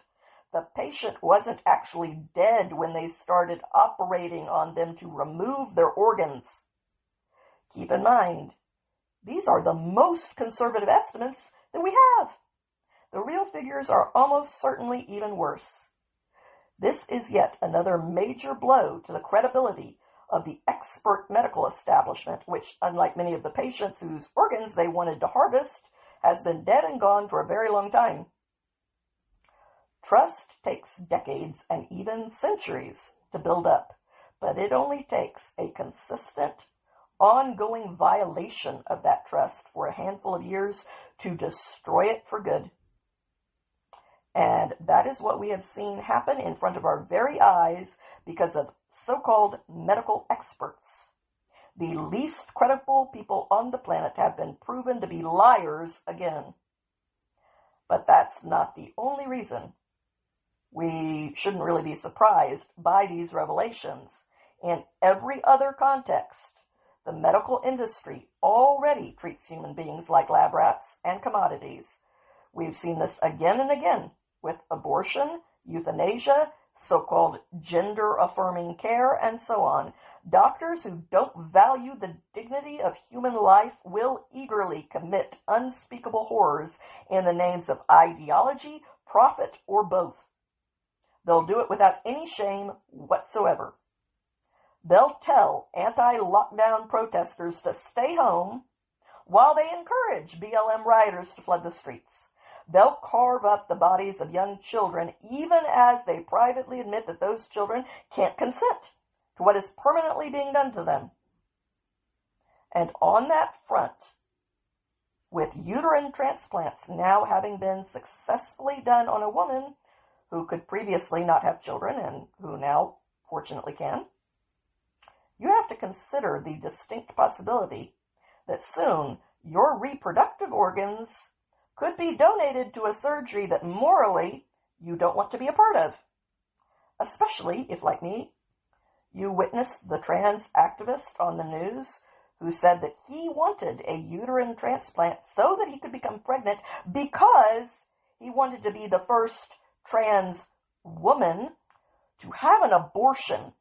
the patient wasn't actually dead when they started operating on them to remove their organs. Keep in mind, these are the most conservative estimates that we have. The real figures are almost certainly even worse. This is yet another major blow to the credibility of the expert medical establishment, which, unlike many of the patients whose organs they wanted to harvest, has been dead and gone for a very long time. Trust takes decades and even centuries to build up, but it only takes a consistent, ongoing violation of that trust for a handful of years to destroy it for good. And that is what we have seen happen in front of our very eyes because of so-called medical experts. The least credible people on the planet have been proven to be liars again. But that's not the only reason. We shouldn't really be surprised by these revelations. In every other context, the medical industry already treats human beings like lab rats and commodities. We've seen this again and again with abortion, euthanasia, so-called gender-affirming care, and so on. Doctors who don't value the dignity of human life will eagerly commit unspeakable horrors in the names of ideology, profit, or both. They'll do it without any shame whatsoever. They'll tell anti-lockdown protesters to stay home while they encourage BLM rioters to flood the streets. They'll carve up the bodies of young children even as they privately admit that those children can't consent to what is permanently being done to them. And on that front, with uterine transplants now having been successfully done on a woman who could previously not have children and who now fortunately can, you have to consider the distinct possibility that soon your reproductive organs could be donated to a surgery that morally you don't want to be a part of, especially if, like me, you witnessed the trans activist on the news who said that he wanted a uterine transplant so that he could become pregnant because he wanted to be the first trans woman to have an abortion,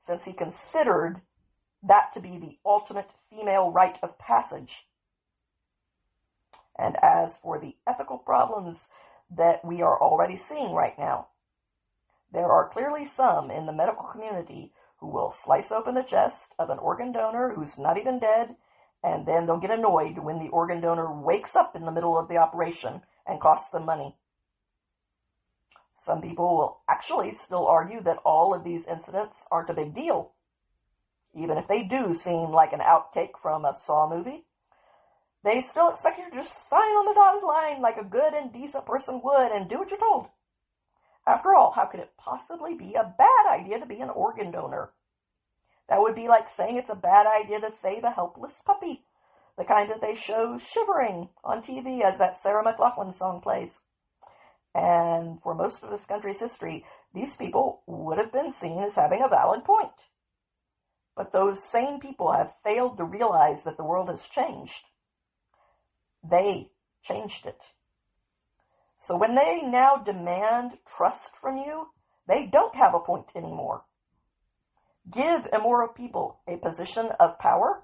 since he considered that to be the ultimate female rite of passage. And as for the ethical problems that we are already seeing right now, there are clearly some in the medical community who will slice open the chest of an organ donor who's not even dead, and then they'll get annoyed when the organ donor wakes up in the middle of the operation and costs them money. Some people will actually still argue that all of these incidents aren't a big deal, even if they do seem like an outtake from a Saw movie. They still expect you to just sign on the dotted line like a good and decent person would and do what you're told. After all, how could it possibly be a bad idea to be an organ donor? That would be like saying it's a bad idea to save a helpless puppy, the kind that they show shivering on TV as that Sarah McLachlan song plays. And for most of this country's history, these people would have been seen as having a valid point. But those same people have failed to realize that the world has changed. They changed it. So when they now demand trust from you, they don't have a point anymore. Give immoral people a position of power,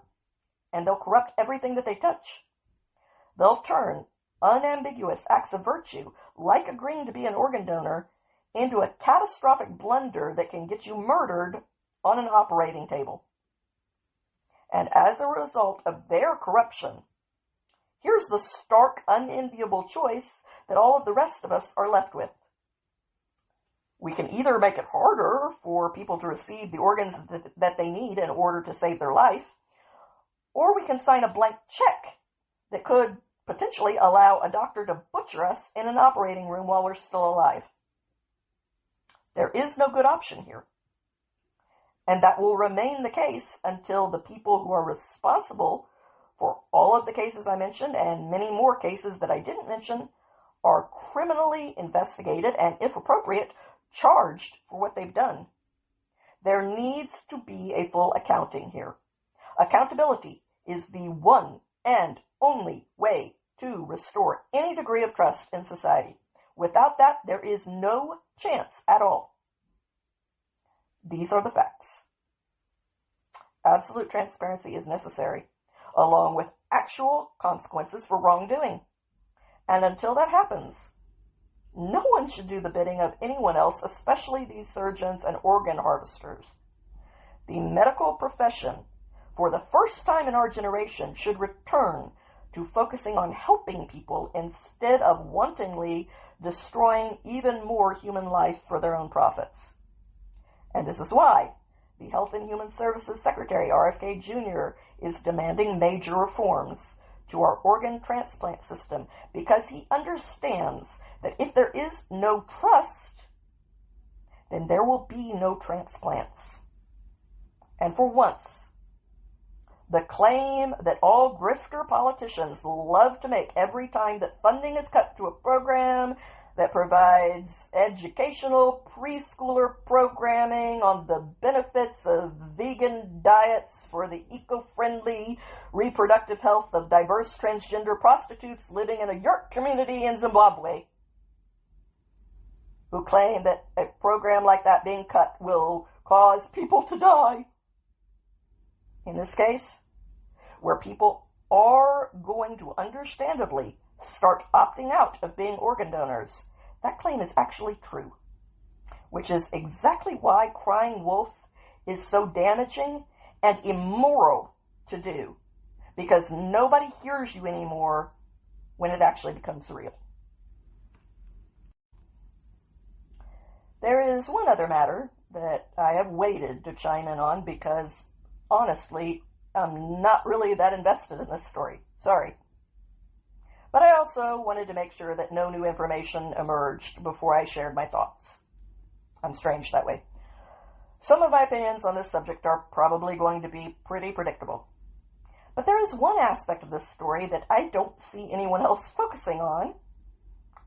and they'll corrupt everything that they touch. They'll turn unambiguous acts of virtue, like agreeing to be an organ donor, into a catastrophic blunder that can get you murdered on an operating table. And as a result of their corruption, here's the stark, unenviable choice that all of the rest of us are left with. We can either make it harder for people to receive the organs that they need in order to save their life, or we can sign a blank check that could potentially allow a doctor to butcher us in an operating room while we're still alive. There is no good option here. And that will remain the case until the people who are responsible for all of the cases I mentioned and many more cases that I didn't mention are criminally investigated and, if appropriate, charged for what they've done. There needs to be a full accounting here. Accountability is the one and only way to restore any degree of trust in society. Without that, there is no chance at all. These are the facts. Absolute transparency is necessary, along with actual consequences for wrongdoing. And until that happens, no one should do the bidding of anyone else, especially these surgeons and organ harvesters. The medical profession, for the first time in our generation, should return to focusing on helping people instead of wantonly destroying even more human life for their own profits. And this is why the Health and Human Services Secretary, RFK Jr., is demanding major reforms to our organ transplant system, because he understands that if there is no trust, then there will be no transplants. And for once, the claim that all grifter politicians love to make every time that funding is cut to a program that provides educational preschooler programming on the benefits of vegan diets for the eco-friendly reproductive health of diverse transgender prostitutes living in a yurt community in Zimbabwe, who claim that a program like that being cut will cause people to die. In this case, where people are going to understandably start opting out of being organ donors, that claim is actually true, which is exactly why crying wolf is so damaging and immoral to do, because nobody hears you anymore when it actually becomes real. There is one other matter that I have waited to chime in on because, honestly, I'm not really that invested in this story. Sorry. But I also wanted to make sure that no new information emerged before I shared my thoughts. I'm strange that way. Some of my opinions on this subject are probably going to be pretty predictable. But there is one aspect of this story that I don't see anyone else focusing on,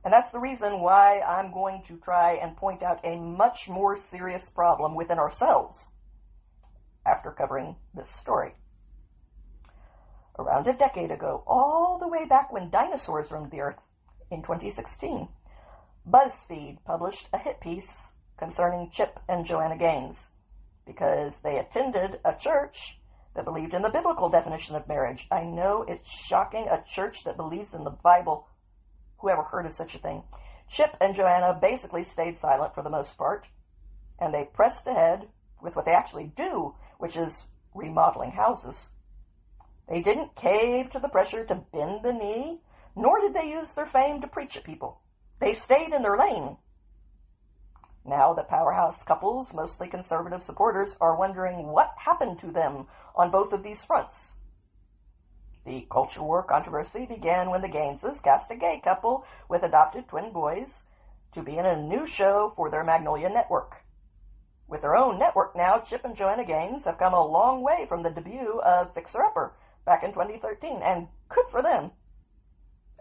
and that's the reason why I'm going to try and point out a much more serious problem within ourselves after covering this story. Around a decade ago, all the way back when dinosaurs roamed the earth, in 2016, BuzzFeed published a hit piece concerning Chip and Joanna Gaines because they attended a church that believed in the biblical definition of marriage. I know it's shocking, a church that believes in the Bible. Whoever heard of such a thing? Chip and Joanna basically stayed silent for the most part, and they pressed ahead with what they actually do, which is remodeling houses. They didn't cave to the pressure to bend the knee, nor did they use their fame to preach at people. They stayed in their lane. Now the powerhouse couples, mostly conservative supporters, are wondering what happened to them on both of these fronts. The culture war controversy began when the Gaineses cast a gay couple with adopted twin boys to be in a new show for their Magnolia network. With their own network now, Chip and Joanna Gaines have come a long way from the debut of Fixer Upper back in 2013, and good for them.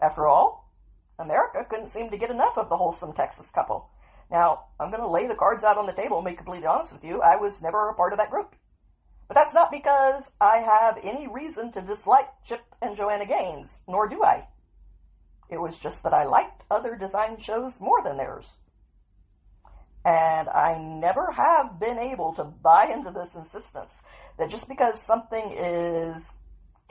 After all, America couldn't seem to get enough of the wholesome Texas couple. Now, I'm going to lay the cards out on the table and be completely honest with you. I was never a part of that group. But that's not because I have any reason to dislike Chip and Joanna Gaines, nor do I. It was just that I liked other design shows more than theirs. And I never have been able to buy into this insistence that just because something is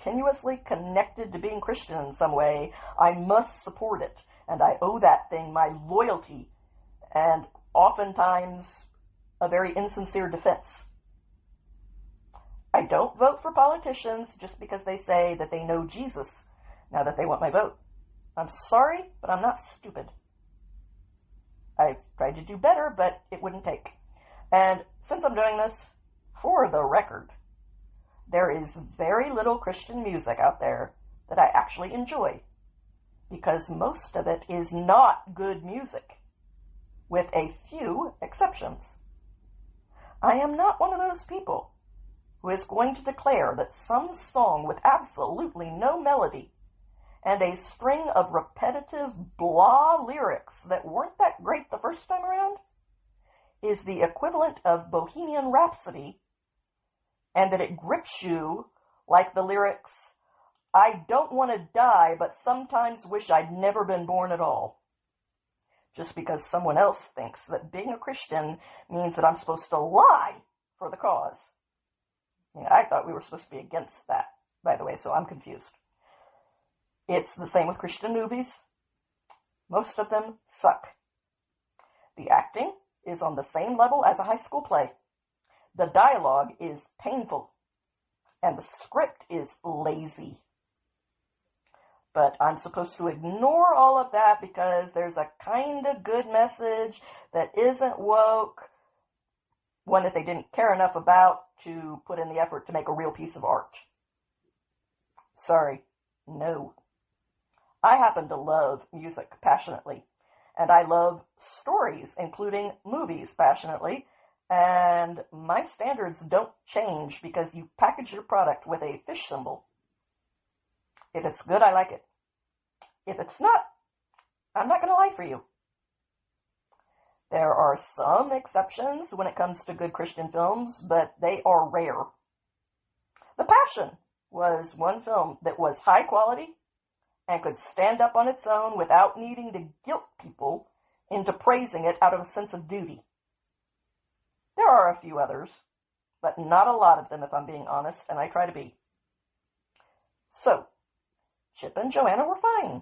tenuously connected to being Christian in some way, I must support it, and I owe that thing my loyalty, and oftentimes a very insincere defense. I don't vote for politicians just because they say that they know Jesus, now that they want my vote. I'm sorry, but I'm not stupid. I've tried to do better, but it wouldn't take. And since I'm doing this, for the record, there is very little Christian music out there that I actually enjoy, because most of it is not good music, with a few exceptions. I am not one of those people who is going to declare that some song with absolutely no melody and a string of repetitive blah lyrics that weren't that great the first time around is the equivalent of Bohemian Rhapsody, and that it grips you like the lyrics, "I don't want to die, but sometimes wish I'd never been born at all," just because someone else thinks that being a Christian means that I'm supposed to lie for the cause. I thought we were supposed to be against that, by the way, so I'm confused. It's the same with Christian movies. Most of them suck. The acting is on the same level as a high school play. The dialogue is painful, and the script is lazy. But I'm supposed to ignore all of that because there's a kind of good message that isn't woke, one that they didn't care enough about to put in the effort to make a real piece of art. Sorry, no. I happen to love music passionately, and I love stories, including movies, passionately, and my standards don't change because you package your product with a fish symbol. If it's good, I like it. If it's not, I'm not going to lie for you. There are some exceptions when it comes to good Christian films, but they are rare. The Passion was one film that was high quality and could stand up on its own without needing to guilt people into praising it out of a sense of duty. There are a few others, but not a lot of them if I'm being honest, and I try to be. So, Chip and Joanna were fine,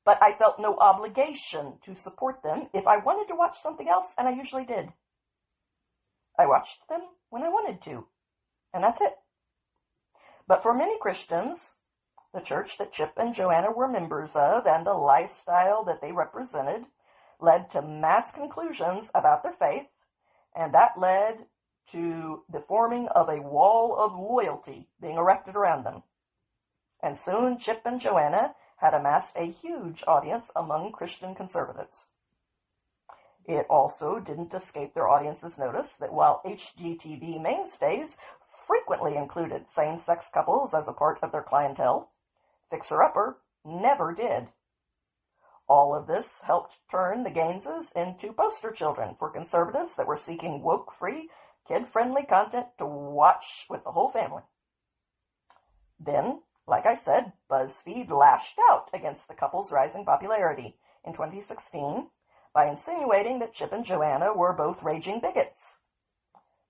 but I felt no obligation to support them if I wanted to watch something else, and I usually did. I watched them when I wanted to, and that's it. But for many Christians, the church that Chip and Joanna were members of and the lifestyle that they represented led to mass conclusions about their faith, and that led to the forming of a wall of loyalty being erected around them. And soon Chip and Joanna had amassed a huge audience among Christian conservatives. It also didn't escape their audience's notice that while HGTV mainstays frequently included same-sex couples as a part of their clientele, Fixer Upper never did. All of this helped turn the Gaineses into poster children for conservatives that were seeking woke-free, kid-friendly content to watch with the whole family. Then, like I said, BuzzFeed lashed out against the couple's rising popularity in 2016 by insinuating that Chip and Joanna were both raging bigots.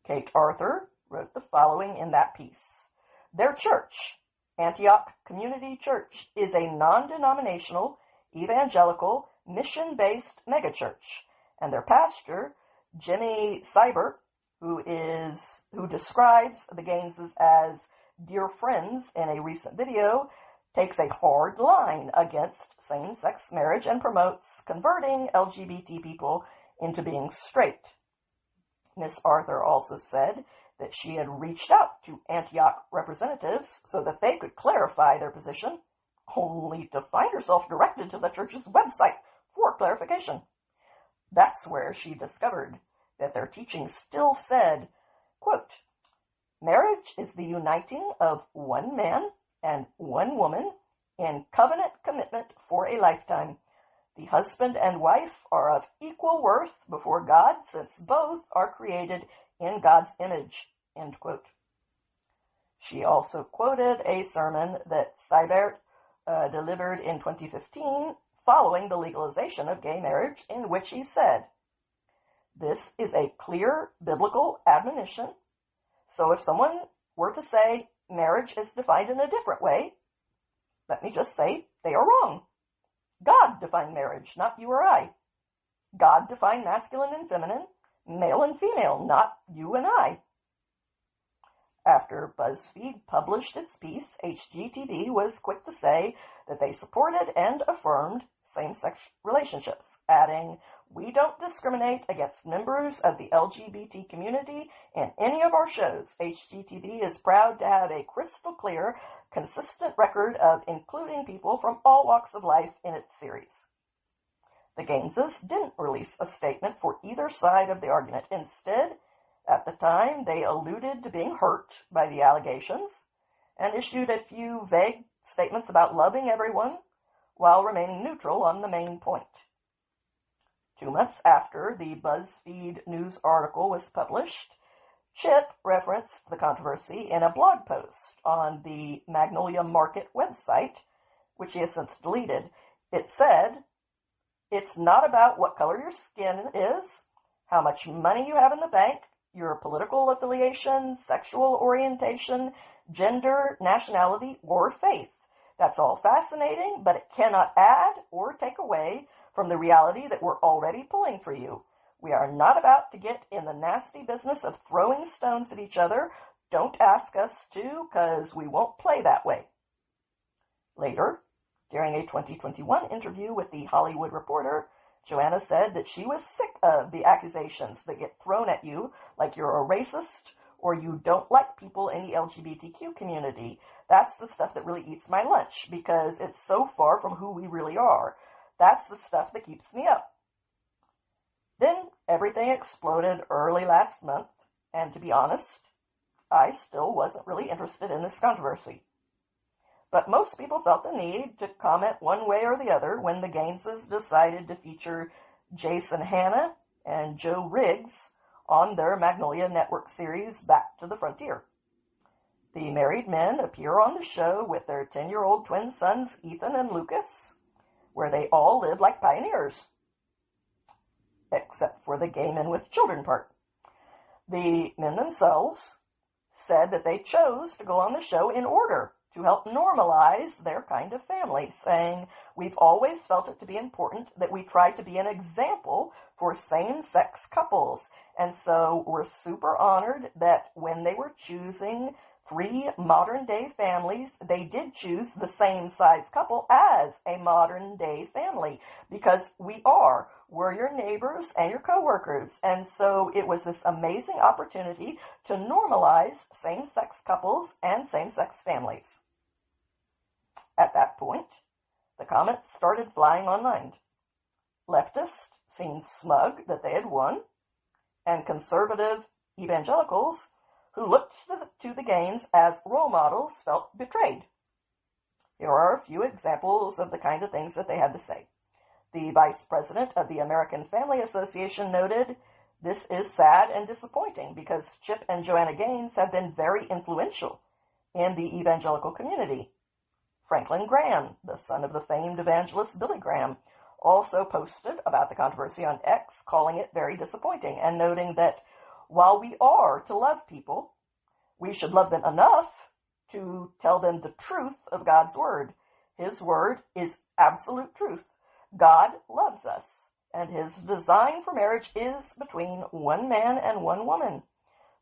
Kate Arthur wrote the following in that piece. Their church, Antioch Community Church, is a non-denominational, evangelical, mission-based megachurch, and their pastor, Jimmy Seibert, who describes the Gaineses as dear friends in a recent video, takes a hard line against same-sex marriage and promotes converting LGBT people into being straight. Miss Arthur also said that she had reached out to Antioch representatives so that they could clarify their position, only to find herself directed to the church's website for clarification. That's where she discovered that their teaching still said, quote, marriage is the uniting of one man and one woman in covenant commitment for a lifetime. The husband and wife are of equal worth before God, since both are created in God's image, end quote. She also quoted a sermon that Seibert delivered in 2015 following the legalization of gay marriage, in which he said, this is a clear biblical admonition, so if someone were to say marriage is defined in a different way, let me just say they are wrong. God defined marriage, not you or I. God defined masculine and feminine, male and female, not you and I. After BuzzFeed published its piece, HGTV was quick to say that they supported and affirmed same-sex relationships, adding, we don't discriminate against members of the LGBT community in any of our shows. HGTV is proud to have a crystal clear, consistent record of including people from all walks of life in its series. The Gaineses didn't release a statement for either side of the argument. Instead, at the time, they alluded to being hurt by the allegations and issued a few vague statements about loving everyone while remaining neutral on the main point. 2 months after the BuzzFeed news article was published, Chip referenced the controversy in a blog post on the Magnolia Market website, which he has since deleted. It said, it's not about what color your skin is, how much money you have in the bank, your political affiliation, sexual orientation, gender, nationality, or faith. That's all fascinating, but it cannot add or take away from the reality that we're already pulling for you. We are not about to get in the nasty business of throwing stones at each other. Don't ask us to, because we won't play that way. Later, during a 2021 interview with The Hollywood Reporter, Joanna said that she was sick of the accusations that get thrown at you like you're a racist or you don't like people in the LGBTQ community. That's the stuff that really eats my lunch because it's so far from who we really are. That's the stuff that keeps me up. Then everything exploded early last month, and to be honest, I still wasn't really interested in this controversy. But most people felt the need to comment one way or the other when the Gaineses decided to feature Jason Hanna and Joe Riggs on their Magnolia Network series Back to the Frontier. The married men appear on the show with their 10-year-old twin sons Ethan and Lucas, where they all live like pioneers, except for the gay men with children part. The men themselves said that they chose to go on the show in order to help normalize their kind of family, saying, "We've always felt it to be important that we try to be an example for same-sex couples, and so we're super honored that when they were choosing 3 modern-day families, they did choose the same-size couple as a modern-day family, because we're your neighbors and your coworkers, and so it was this amazing opportunity to normalize same-sex couples and same-sex families." At that point, the comments started flying online. Leftists seemed smug that they had won, and conservative evangelicals who looked to the Gaines as role models felt betrayed. Here are a few examples of the kind of things that they had to say. The vice president of the American Family Association noted, "This is sad and disappointing because Chip and Joanna Gaines have been very influential in the evangelical community." Franklin Graham, the son of the famed evangelist Billy Graham, also posted about the controversy on X, calling it very disappointing and noting that while we are to love people, we should love them enough to tell them the truth of God's word. His word is absolute truth. God loves us, and his design for marriage is between one man and one woman.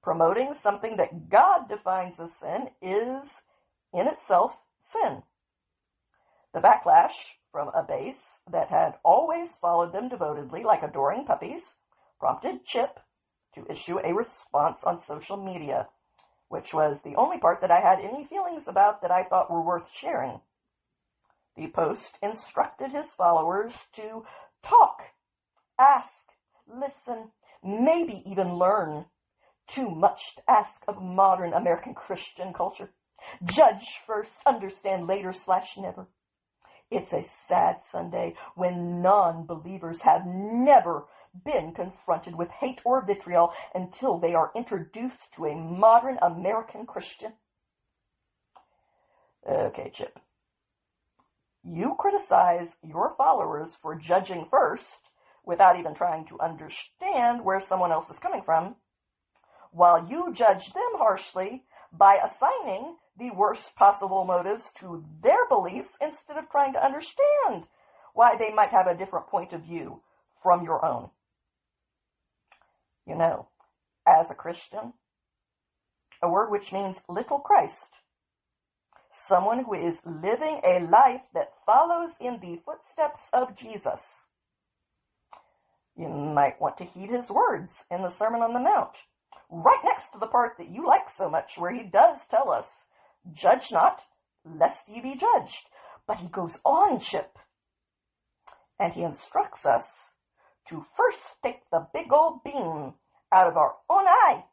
Promoting something that God defines as sin is, in itself, sin. The backlash from a base that had always followed them devotedly like adoring puppies prompted Chip to issue a response on social media, which was the only part that I had any feelings about that I thought were worth sharing. The post instructed his followers to talk, ask, listen, maybe even learn. Too much to ask of modern American Christian culture. Judge first, understand later / never. It's a sad Sunday when non-believers have never been confronted with hate or vitriol until they are introduced to a modern American Christian. Okay, Chip. You criticize your followers for judging first without even trying to understand where someone else is coming from, while you judge them harshly by assigning the worst possible motives to their beliefs instead of trying to understand why they might have a different point of view from your own. You know, as a Christian, a word which means little Christ, someone who is living a life that follows in the footsteps of Jesus, you might want to heed his words in the Sermon on the Mount, right next to the part that you like so much, where he does tell us, "Judge not, lest ye be judged." But he goes on, Chip, and he instructs us to first take the big old beam out of our own eye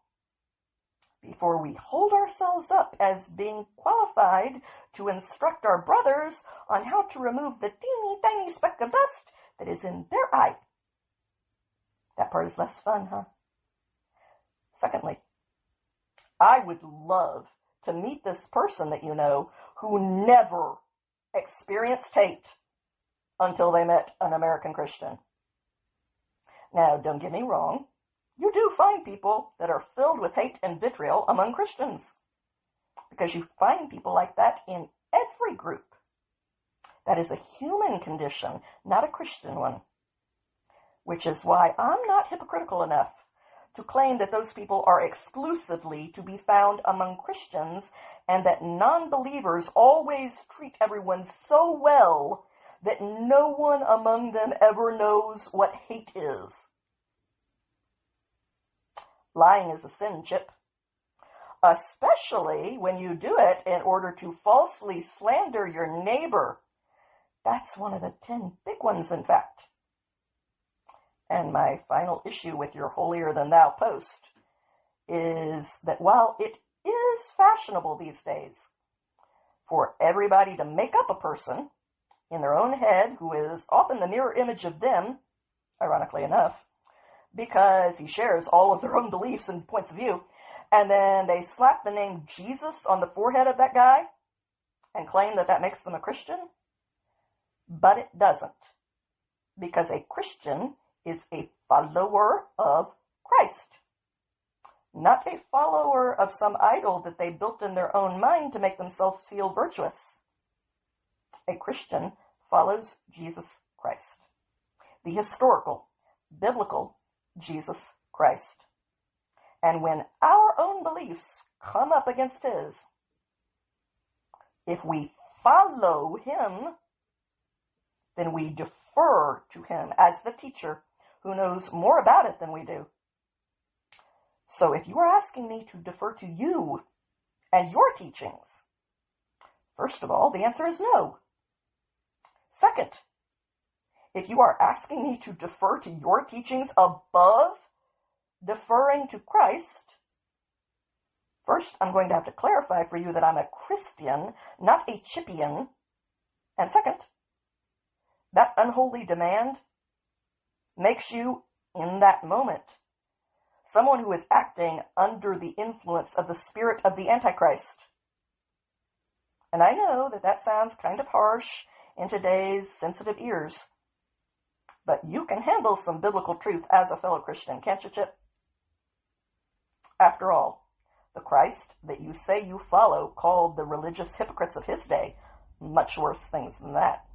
before we hold ourselves up as being qualified to instruct our brothers on how to remove the teeny tiny speck of dust that is in their eye. That part is less fun, huh? Secondly, I would love to meet this person that you know who never experienced hate until they met an American Christian. Now, don't get me wrong. You do find people that are filled with hate and vitriol among Christians, because you find people like that in every group. That is a human condition, not a Christian one, which is why I'm not hypocritical enough to claim that those people are exclusively to be found among Christians and that non-believers always treat everyone so well that no one among them ever knows what hate is. Lying is a sin, Chip, especially when you do it in order to falsely slander your neighbor That's one of the 10 big ones, in fact. And my final issue with your holier than thou post is that while it is fashionable these days for everybody to make up a person in their own head who is often the mirror image of them, ironically enough, because he shares all of their own beliefs and points of view, and then they slap the name Jesus on the forehead of that guy and claim that that makes them a Christian, but it doesn't, because a Christian is a follower of Christ, not a follower of some idol that they built in their own mind to make themselves feel virtuous. A Christian follows Jesus Christ, the historical, biblical Jesus Christ. And when our own beliefs come up against his, if we follow him, then we defer to him as the teacher who knows more about it than we do. So if you are asking me to defer to you and your teachings, first of all, the answer is no. Second, if you are asking me to defer to your teachings above deferring to Christ, first, I'm going to have to clarify for you that I'm a Christian, not a Chippian. And second, that unholy demand makes you, in that moment, someone who is acting under the influence of the spirit of the Antichrist. And I know that that sounds kind of harsh in today's sensitive ears, but you can handle some biblical truth as a fellow Christian, can't you, Chip? After all, the Christ that you say you follow called the religious hypocrites of his day much worse things than that.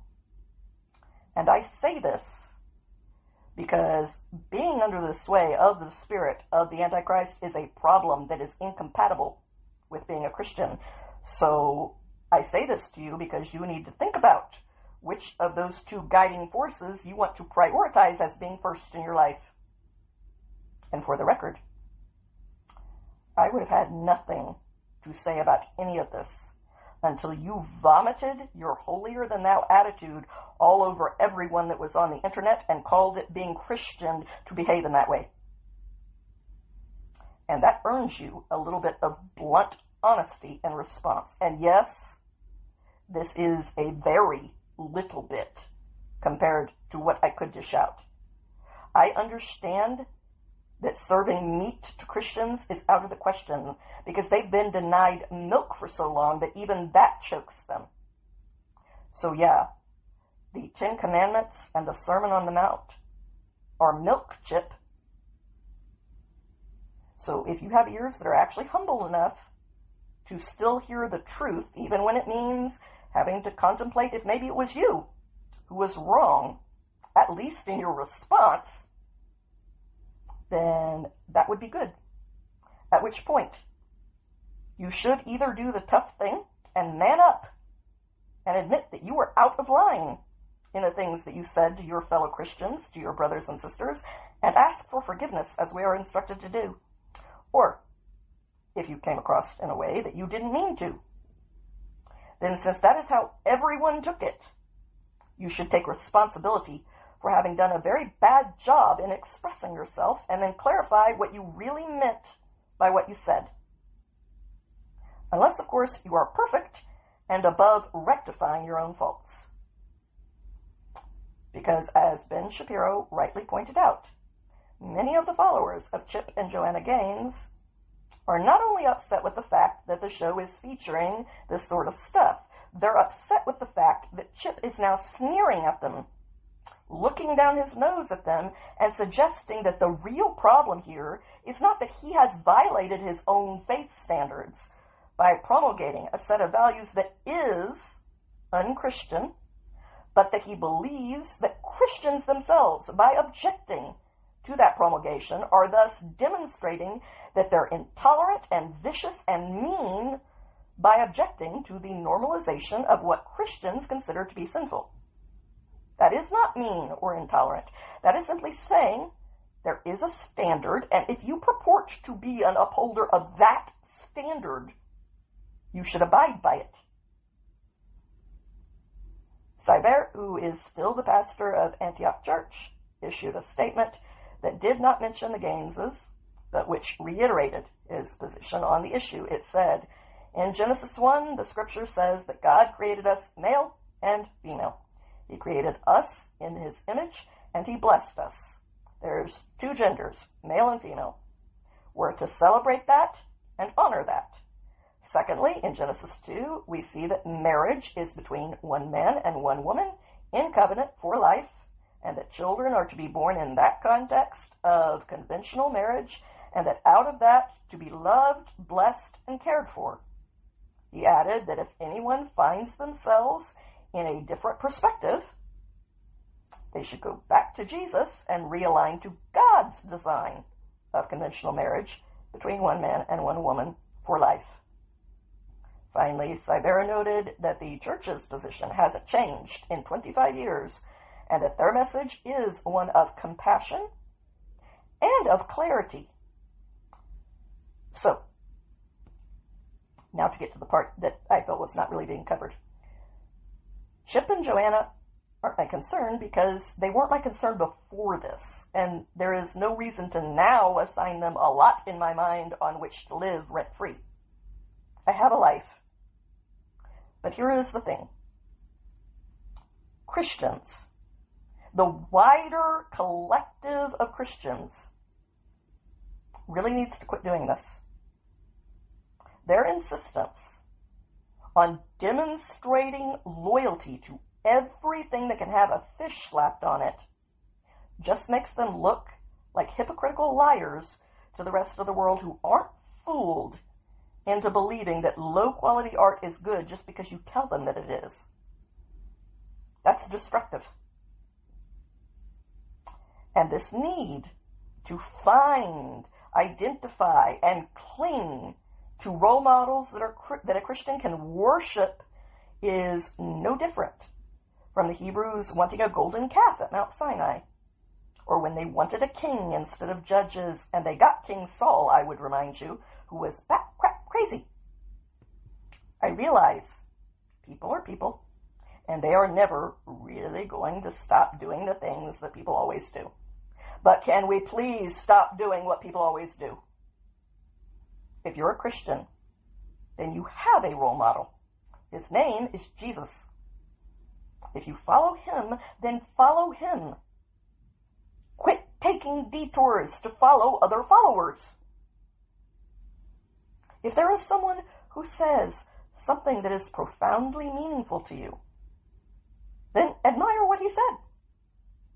And I say this because being under the sway of the spirit of the Antichrist is a problem that is incompatible with being a Christian. So I say this to you because you need to think about which of those two guiding forces you want to prioritize as being first in your life. And for the record, I would have had nothing to say about any of this until you vomited your holier-than-thou attitude all over everyone that was on the internet and called it being Christian to behave in that way. And that earns you a little bit of blunt honesty in response. And yes, this is a very little bit compared to what I could dish out. I understand that serving meat to Christians is out of the question because they've been denied milk for so long that even that chokes them. So yeah, the 10 Commandments and the Sermon on the Mount are milk, Chip. So if you have ears that are actually humble enough to still hear the truth, even when it means having to contemplate if maybe it was you who was wrong, at least in your response, then that would be good. At which point, you should either do the tough thing and man up and admit that you were out of line in the things that you said to your fellow Christians, to your brothers and sisters, and ask for forgiveness as we are instructed to do. Or, if you came across in a way that you didn't mean to, then since that is how everyone took it, you should take responsibility for having done a very bad job in expressing yourself and then clarify what you really meant by what you said. Unless, of course, you are perfect and above rectifying your own faults. Because, as Ben Shapiro rightly pointed out, many of the followers of Chip and Joanna Gaines are not only upset with the fact that the show is featuring this sort of stuff, they're upset with the fact that Chip is now sneering at them, looking down his nose at them and suggesting that the real problem here is not that he has violated his own faith standards by promulgating a set of values that is unchristian, but that he believes that Christians themselves, by objecting to that promulgation, are thus demonstrating that they're intolerant and vicious and mean by objecting to the normalization of what Christians consider to be sinful. That is not mean or intolerant. That is simply saying there is a standard, and if you purport to be an upholder of that standard, you should abide by it. Cyber, who is still the pastor of Antioch Church, issued a statement that did not mention the Gaineses, but which reiterated his position on the issue. It said, in Genesis 1, the scripture says that God created us male and female. He created us in his image, and he blessed us. There's two genders, male and female. We're to celebrate that and honor that. Secondly, in Genesis 2, we see that marriage is between one man and one woman in covenant for life, and that children are to be born in that context of conventional marriage, and that out of that to be loved, blessed, and cared for. He added that if anyone finds themselves in a different perspective, they should go back to Jesus and realign to God's design of conventional marriage between one man and one woman for life. Finally, Cyber noted that the church's position hasn't changed in 25 years, and that their message is one of compassion and of clarity. So, now to get to the part that I felt was not really being covered. Chip and Joanna aren't my concern because they weren't my concern before this, and there is no reason to now assign them a lot in my mind on which to live rent-free. I have a life. But here is the thing. Christians, the wider collective of Christians, really needs to quit doing this. Their insistence on demonstrating loyalty to everything that can have a fish slapped on it just makes them look like hypocritical liars to the rest of the world who aren't fooled into believing that low-quality art is good just because you tell them that it is. That's destructive. And this need to find, identify, and cling to role models that a Christian can worship is no different from the Hebrews wanting a golden calf at Mount Sinai, or when they wanted a king instead of judges, and they got King Saul, I would remind you, who was crap crazy. I realize people are people, and they are never really going to stop doing the things that people always do. But can we please stop doing what people always do? If you're a Christian, then you have a role model. His name is Jesus. If you follow him, then follow him. Quit taking detours to follow other followers. If there is someone who says something that is profoundly meaningful to you, then admire what he said.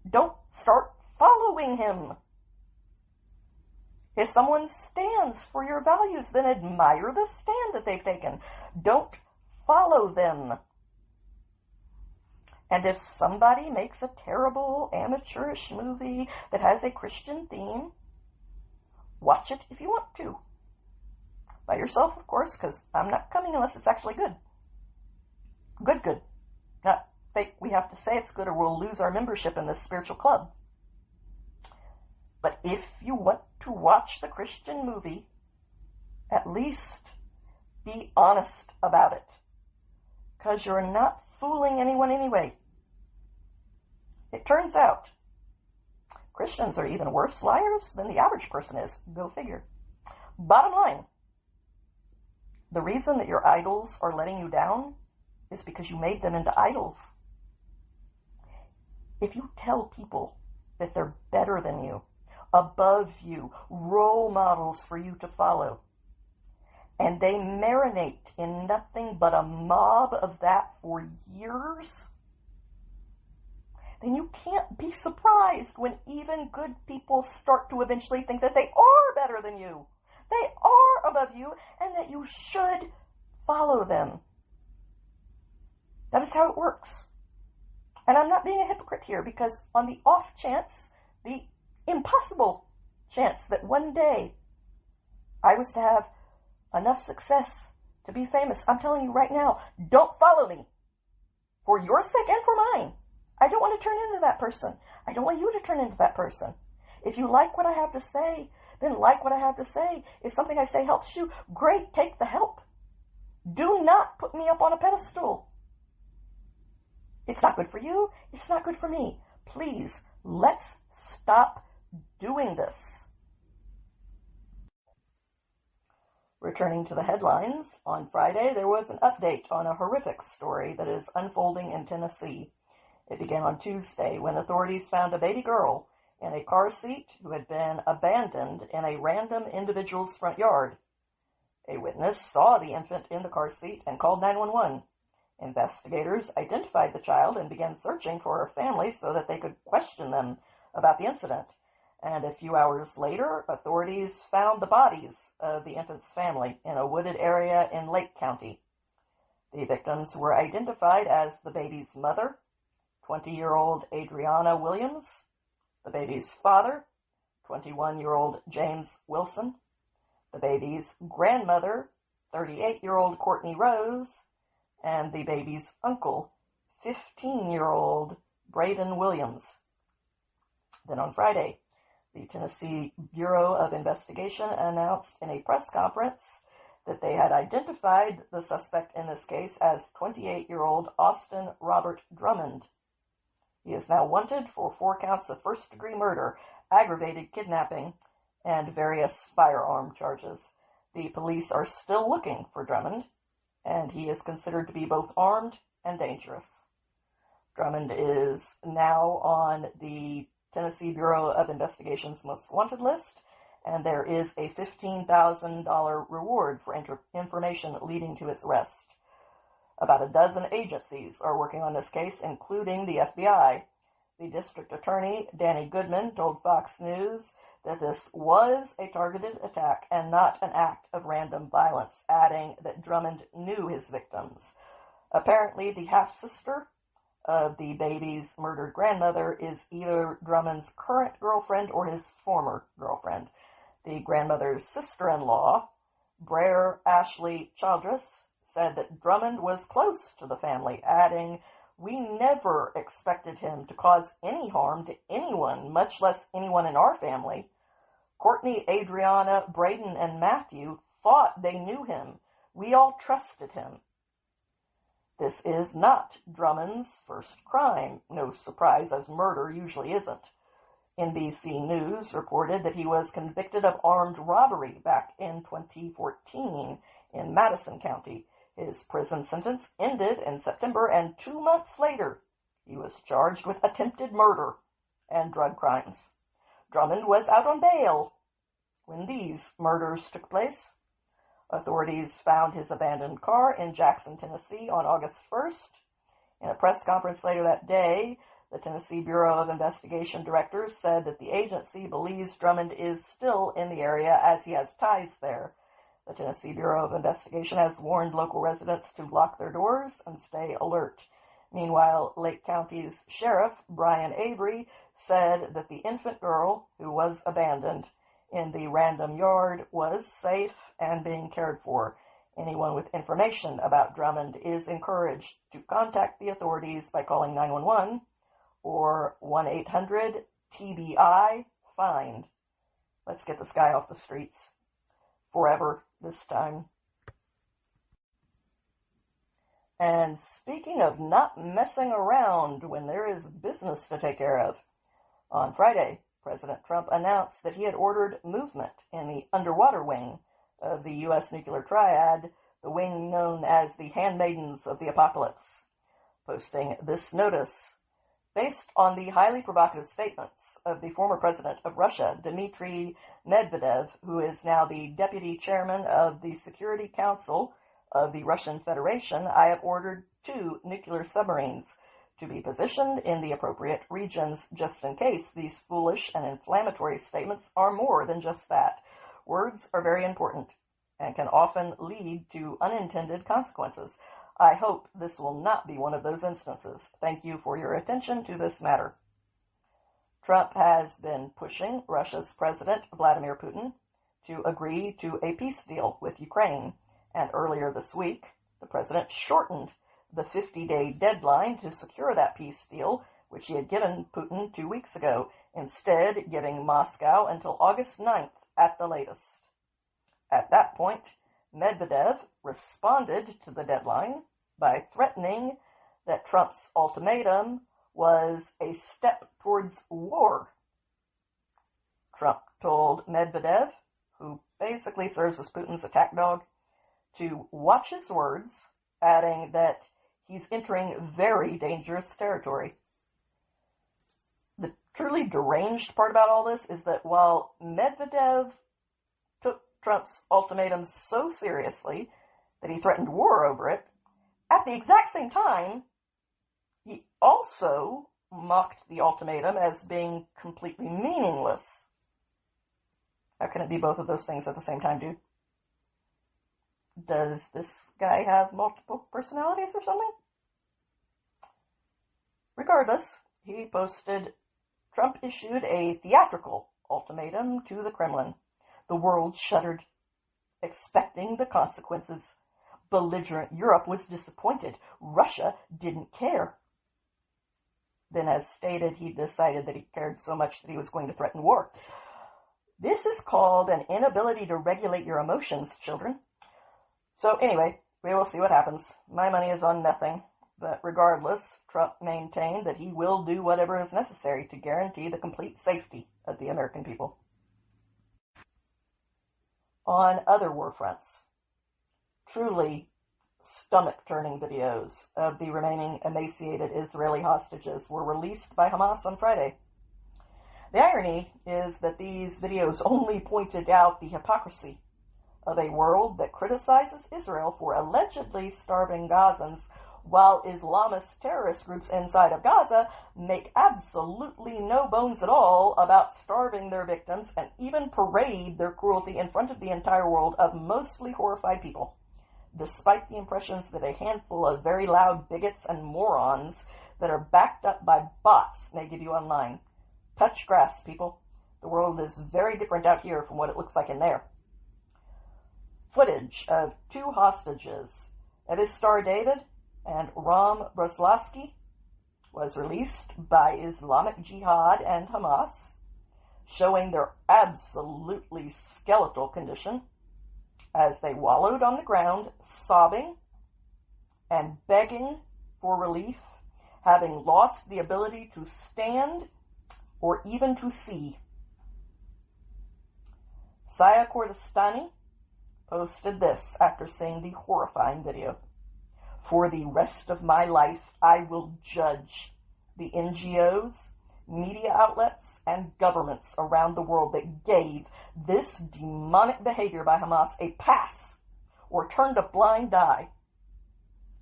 Don't start following him. If someone stands for your values, then admire the stand that they've taken. Don't follow them. And if somebody makes a terrible amateurish movie that has a Christian theme, watch it if you want to. By yourself, of course, because I'm not coming unless it's actually good. Good. Not fake, we have to say it's good or we'll lose our membership in this spiritual club. But if you want to watch the Christian movie, at least be honest about it. Because you're not fooling anyone anyway. It turns out Christians are even worse liars than the average person is. Go figure. Bottom line, the reason that your idols are letting you down is because you made them into idols. If you tell people that they're better than you, above you, role models for you to follow, and they marinate in nothing but a mob of that for years, then you can't be surprised when even good people start to eventually think that they are better than you. They are above you, and that you should follow them. That is how it works. And I'm not being a hypocrite here, because on the off chance, the impossible chance that one day I was to have enough success to be famous, I'm telling you right now, don't follow me. For your sake and for mine. I don't want to turn into that person. I don't want you to turn into that person. If you like what I have to say, then like what I have to say. If something I say helps you, great, take the help. Do not put me up on a pedestal. It's not good for you. It's not good for me. Please, let's stop doing this. Returning to the headlines, on Friday there was an update on a horrific story that is unfolding in Tennessee. It began on Tuesday when authorities found a baby girl in a car seat who had been abandoned in a random individual's front yard. A witness saw the infant in the car seat and called 911. Investigators identified the child and began searching for her family so that they could question them about the incident. And a few hours later, authorities found the bodies of the infant's family in a wooded area in Lake County. The victims were identified as the baby's mother, 20-year-old Adriana Williams, the baby's father, 21-year-old James Wilson, the baby's grandmother, 38-year-old Courtney Rose, and the baby's uncle, 15-year-old Braden Williams. Then on Friday, the Tennessee Bureau of Investigation announced in a press conference that they had identified the suspect in this case as 28-year-old Austin Robert Drummond. He is now wanted for 4 counts of first-degree murder, aggravated kidnapping, and various firearm charges. The police are still looking for Drummond, and he is considered to be both armed and dangerous. Drummond is now on the Tennessee Bureau of Investigation's most wanted list, and there is a $15,000 reward for information leading to his arrest. About a dozen agencies are working on this case, including the FBI. The district attorney, Danny Goodman, told Fox News that this was a targeted attack and not an act of random violence, adding that Drummond knew his victims. Apparently, the half-sister of the baby's murdered grandmother is either Drummond's current girlfriend or his former girlfriend. The grandmother's sister-in-law, Brer Ashley Childress, said that Drummond was close to the family, adding, "We never expected him to cause any harm to anyone, much less anyone in our family. Courtney, Adriana, Braden, and Matthew thought they knew him. We all trusted him." This is not Drummond's first crime. No surprise, as murder usually isn't. NBC News reported that he was convicted of armed robbery back in 2014 in Madison County. His prison sentence ended in September, and 2 months later, he was charged with attempted murder and drug crimes. Drummond was out on bail when these murders took place. Authorities found his abandoned car in Jackson, Tennessee on August 1st. In a press conference later that day, the Tennessee Bureau of Investigation director said that the agency believes Drummond is still in the area as he has ties there. The Tennessee Bureau of Investigation has warned local residents to lock their doors and stay alert. Meanwhile, Lake County's Sheriff, Brian Avery, said that the infant girl, who was abandoned in the random yard, was safe and being cared for. Anyone with information about Drummond is encouraged to contact the authorities by calling 911 or 1-800-TBI-FIND. Let's get this guy off the streets. Forever, this time. And speaking of not messing around when there is business to take care of, on Friday, President Trump announced that he had ordered movement in the underwater wing of the U.S. nuclear triad, the wing known as the Handmaidens of the Apocalypse, posting this notice. Based on the highly provocative statements of the former president of Russia, Dmitry Medvedev, who is now the deputy chairman of the Security Council of the Russian Federation, I have ordered 2 nuclear submarines to be positioned in the appropriate regions just in case these foolish and inflammatory statements are more than just that. Words are very important and can often lead to unintended consequences. I hope this will not be one of those instances. Thank you for your attention to this matter. Trump has been pushing Russia's President Vladimir Putin to agree to a peace deal with Ukraine, and earlier this week, the president shortened the 50-day deadline to secure that peace deal, which he had given Putin 2 weeks ago, instead giving Moscow until August 9th at the latest. At that point, Medvedev responded to the deadline by threatening that Trump's ultimatum was a step towards war. Trump told Medvedev, who basically serves as Putin's attack dog, to watch his words, adding that he's entering very dangerous territory. The truly deranged part about all this is that while Medvedev took Trump's ultimatum so seriously that he threatened war over it, at the exact same time, he also mocked the ultimatum as being completely meaningless. How can it be both of those things at the same time, dude? Does this guy have multiple personalities or something? Regardless, he posted, Trump issued a theatrical ultimatum to the Kremlin. The world shuddered, expecting the consequences. Belligerent Europe was disappointed. Russia didn't care. Then, as stated, he decided that he cared so much that he was going to threaten war. This is called an inability to regulate your emotions, children. So anyway, we will see what happens. My money is on nothing. But regardless, Trump maintained that he will do whatever is necessary to guarantee the complete safety of the American people. On other war fronts, truly stomach-turning videos of the remaining emaciated Israeli hostages were released by Hamas on Friday. The irony is that these videos only pointed out the hypocrisy of a world that criticizes Israel for allegedly starving Gazans, while Islamist terrorist groups inside of Gaza make absolutely no bones at all about starving their victims and even parade their cruelty in front of the entire world of mostly horrified people, despite the impressions that a handful of very loud bigots and morons that are backed up by bots may give you online. Touch grass, people. The world is very different out here from what it looks like in there. Footage of two hostages, Evistar David and Ram Bruslavsky, was released by Islamic Jihad and Hamas, showing their absolutely skeletal condition as they wallowed on the ground, sobbing and begging for relief, having lost the ability to stand or even to see. Saya Kordestani posted this after seeing the horrifying video. For the rest of my life, I will judge the NGOs, media outlets, and governments around the world that gave this demonic behavior by Hamas a pass or turned a blind eye.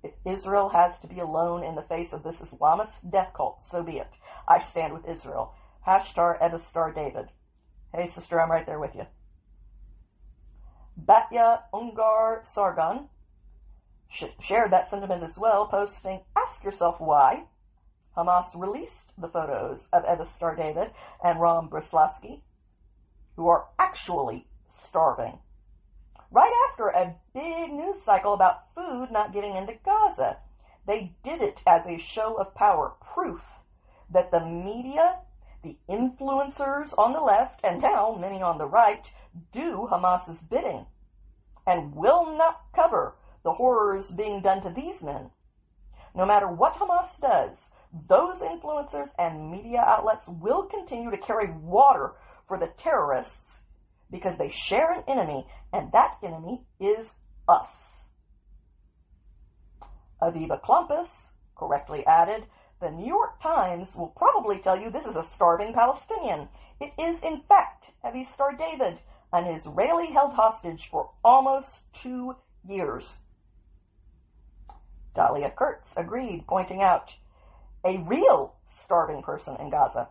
If Israel has to be alone in the face of this Islamist death cult, so be it. I stand with Israel. Hashtag Evistar David. Hey, sister, I'm right there with you. Batya Ungar Sargon shared that sentiment as well, posting, ask yourself why Hamas released the photos of Evistar David and Ram Bruslavsky, who are actually starving, right after a big news cycle about food not getting into Gaza. They did it as a show of power, proof that the media, the influencers on the left, and now many on the right, do Hamas's bidding and will not cover the horrors being done to these men. No matter what Hamas does, those influencers and media outlets will continue to carry water for the terrorists because they share an enemy, and that enemy is us. Aviva Klumpus correctly added, the New York Times will probably tell you this is a starving Palestinian. It is, in fact, Evistar David, an Israeli held hostage for almost 2 years. Dahlia Kurtz agreed, pointing out, a real starving person in Gaza.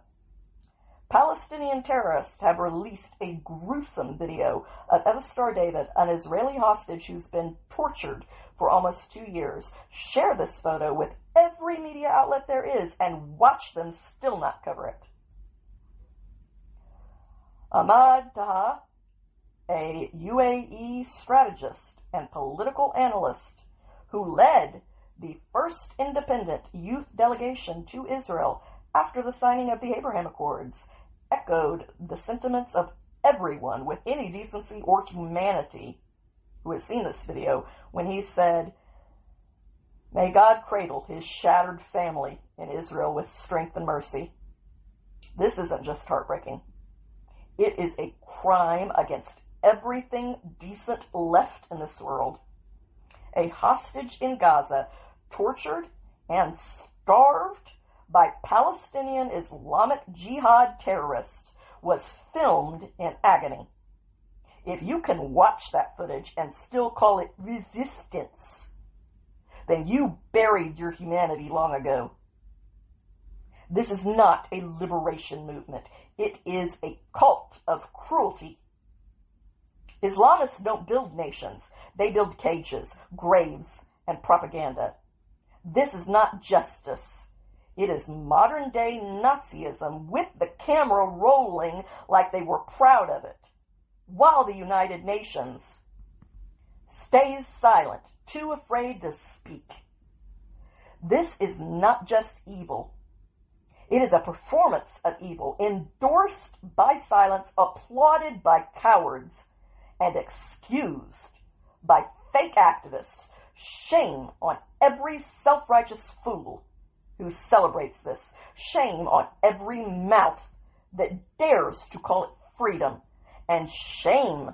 Palestinian terrorists have released a gruesome video of Evistar David, an Israeli hostage who's been tortured for almost 2 years. Share this photo with every media outlet there is and watch them still not cover it. Ahmad Taha, a UAE strategist and political analyst who led the first independent youth delegation to Israel after the signing of the Abraham Accords, echoed the sentiments of everyone with any decency or humanity who has seen this video when he said, May God cradle his shattered family in Israel with strength and mercy. This isn't just heartbreaking. It is a crime against everything decent left in this world. A hostage in Gaza, tortured and starved by Palestinian Islamic Jihad terrorists, was filmed in agony. If you can watch that footage and still call it resistance, then you buried your humanity long ago. This is not a liberation movement. It is a cult of cruelty. Islamists don't build nations. They build cages, graves, and propaganda. This is not justice. It is modern-day Nazism with the camera rolling like they were proud of it, while the United Nations stays silent, too afraid to speak. This is not just evil. It is a performance of evil, endorsed by silence, applauded by cowards, and excused by fake activists. Shame on every self-righteous fool who celebrates this. Shame on every mouth that dares to call it freedom. And shame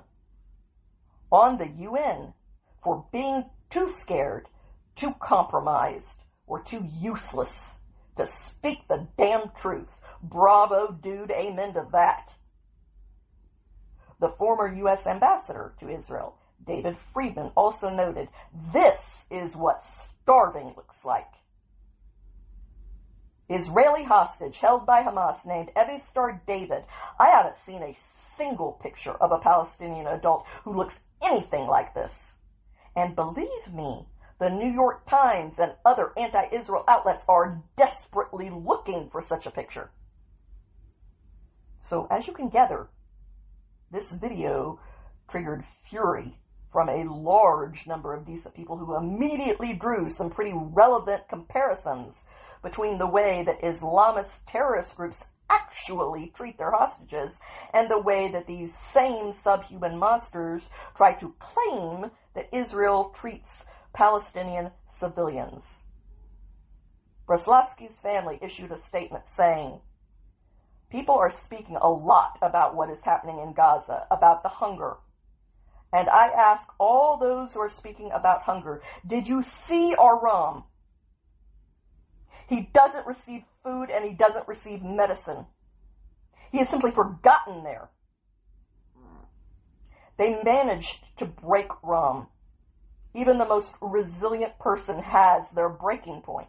on the UN for being too scared, too compromised, or too useless to speak the damn truth. Bravo, dude. Amen to that. The former U.S. ambassador to Israel, David Friedman, also noted, this is what starving looks like. Israeli hostage held by Hamas named Evistar David. I haven't seen a single picture of a Palestinian adult who looks anything like this. And believe me, the New York Times and other anti-Israel outlets are desperately looking for such a picture. So as you can gather, this video triggered fury from a large number of decent people who immediately drew some pretty relevant comparisons between the way that Islamist terrorist groups actually treat their hostages and the way that these same subhuman monsters try to claim that Israel treats Palestinian civilians. Breslavsky's family issued a statement saying, people are speaking a lot about what is happening in Gaza, about the hunger. And I ask all those who are speaking about hunger, did you see Aram? He doesn't receive food and he doesn't receive medicine. He is simply forgotten there. They managed to break Ram. Even the most resilient person has their breaking point.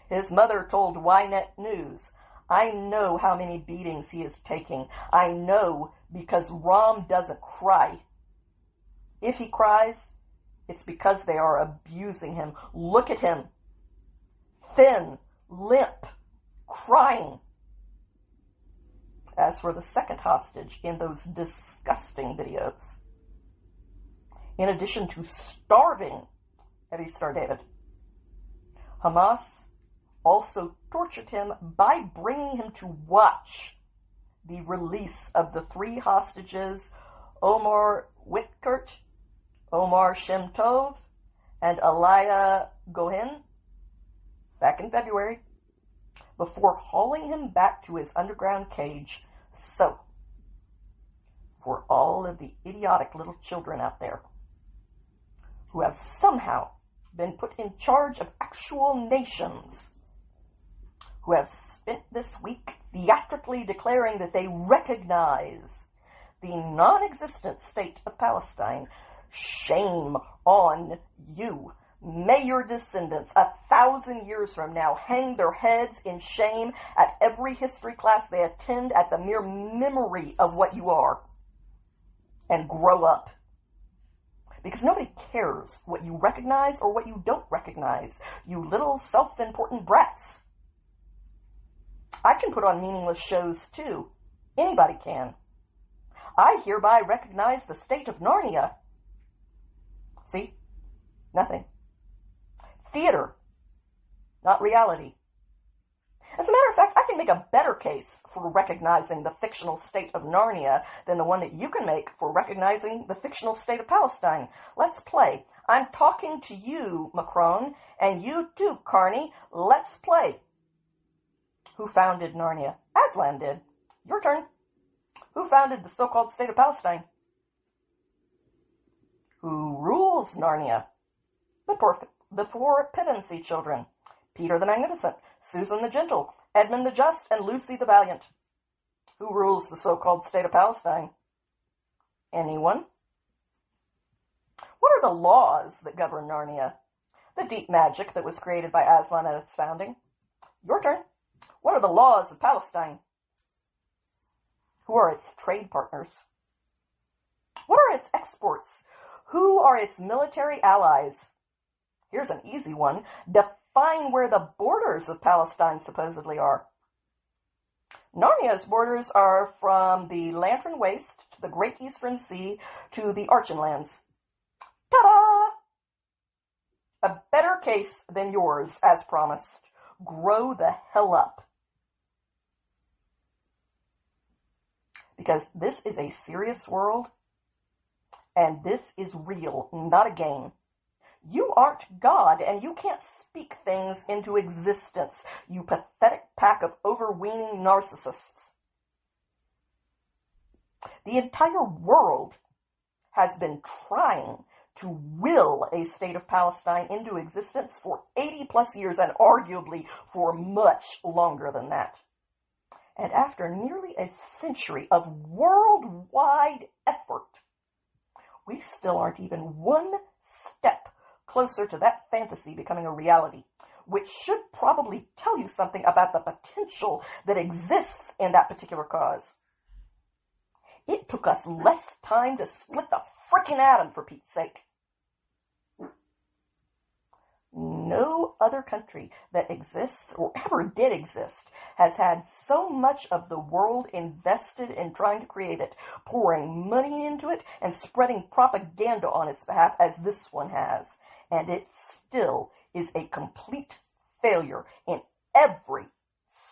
His mother told Ynet News, I know how many beatings he is taking. I know because Ram doesn't cry. If he cries, it's because they are abusing him. Look at him. Thin, limp, crying. As for the second hostage in those disgusting videos, in addition to starving Evistar David, Hamas also tortured him by bringing him to watch the release of the three hostages, Omar Whitkert, Omar Shem Tov, and Aliyah Gohen, back in February, before hauling him back to his underground cage. So, for all of the idiotic little children out there who have somehow been put in charge of actual nations, who have spent this week theatrically declaring that they recognize the non-existent state of Palestine, shame on you. May your descendants 1,000 years from now hang their heads in shame at every history class they attend at the mere memory of what you are, and grow up. Because nobody cares what you recognize or what you don't recognize, you little self-important brats. I can put on meaningless shows too. Anybody can. I hereby recognize the state of Narnia. See? Nothing. Theater, not reality. As a matter of fact, I can make a better case for recognizing the fictional state of Narnia than the one that you can make for recognizing the fictional state of Palestine. Let's play. I'm talking to you, Macron, and you too, Carney. Let's play. Who founded Narnia? Aslan did. Your turn. Who founded the so-called state of Palestine? Who rules Narnia? The four Pevensey children. Peter the Magnificent, Susan the Gentle, Edmund the Just, and Lucy the Valiant. Who rules the so-called state of Palestine? Anyone? What are the laws that govern Narnia? The deep magic that was created by Aslan at its founding. Your turn. What are the laws of Palestine? Who are its trade partners? What are its exports? Who are its military allies? Here's an easy one. Define where the borders of Palestine supposedly are. Narnia's borders are from the Lantern Waste to the Great Eastern Sea to the Archenlands. Ta-da! A better case than yours, as promised. Grow the hell up. Because this is a serious world, and this is real, not a game. You aren't God, and you can't speak things into existence, you pathetic pack of overweening narcissists. The entire world has been trying to will a state of Palestine into existence for 80 plus years, and arguably for much longer than that. And after nearly a century of worldwide effort, we still aren't even one step closer to that fantasy becoming a reality, which should probably tell you something about the potential that exists in that particular cause. It took us less time to split the frickin' atom, for Pete's sake. No other country that exists, or ever did exist, has had so much of the world invested in trying to create it, pouring money into it, and spreading propaganda on its behalf as this one has. And it still is a complete failure in every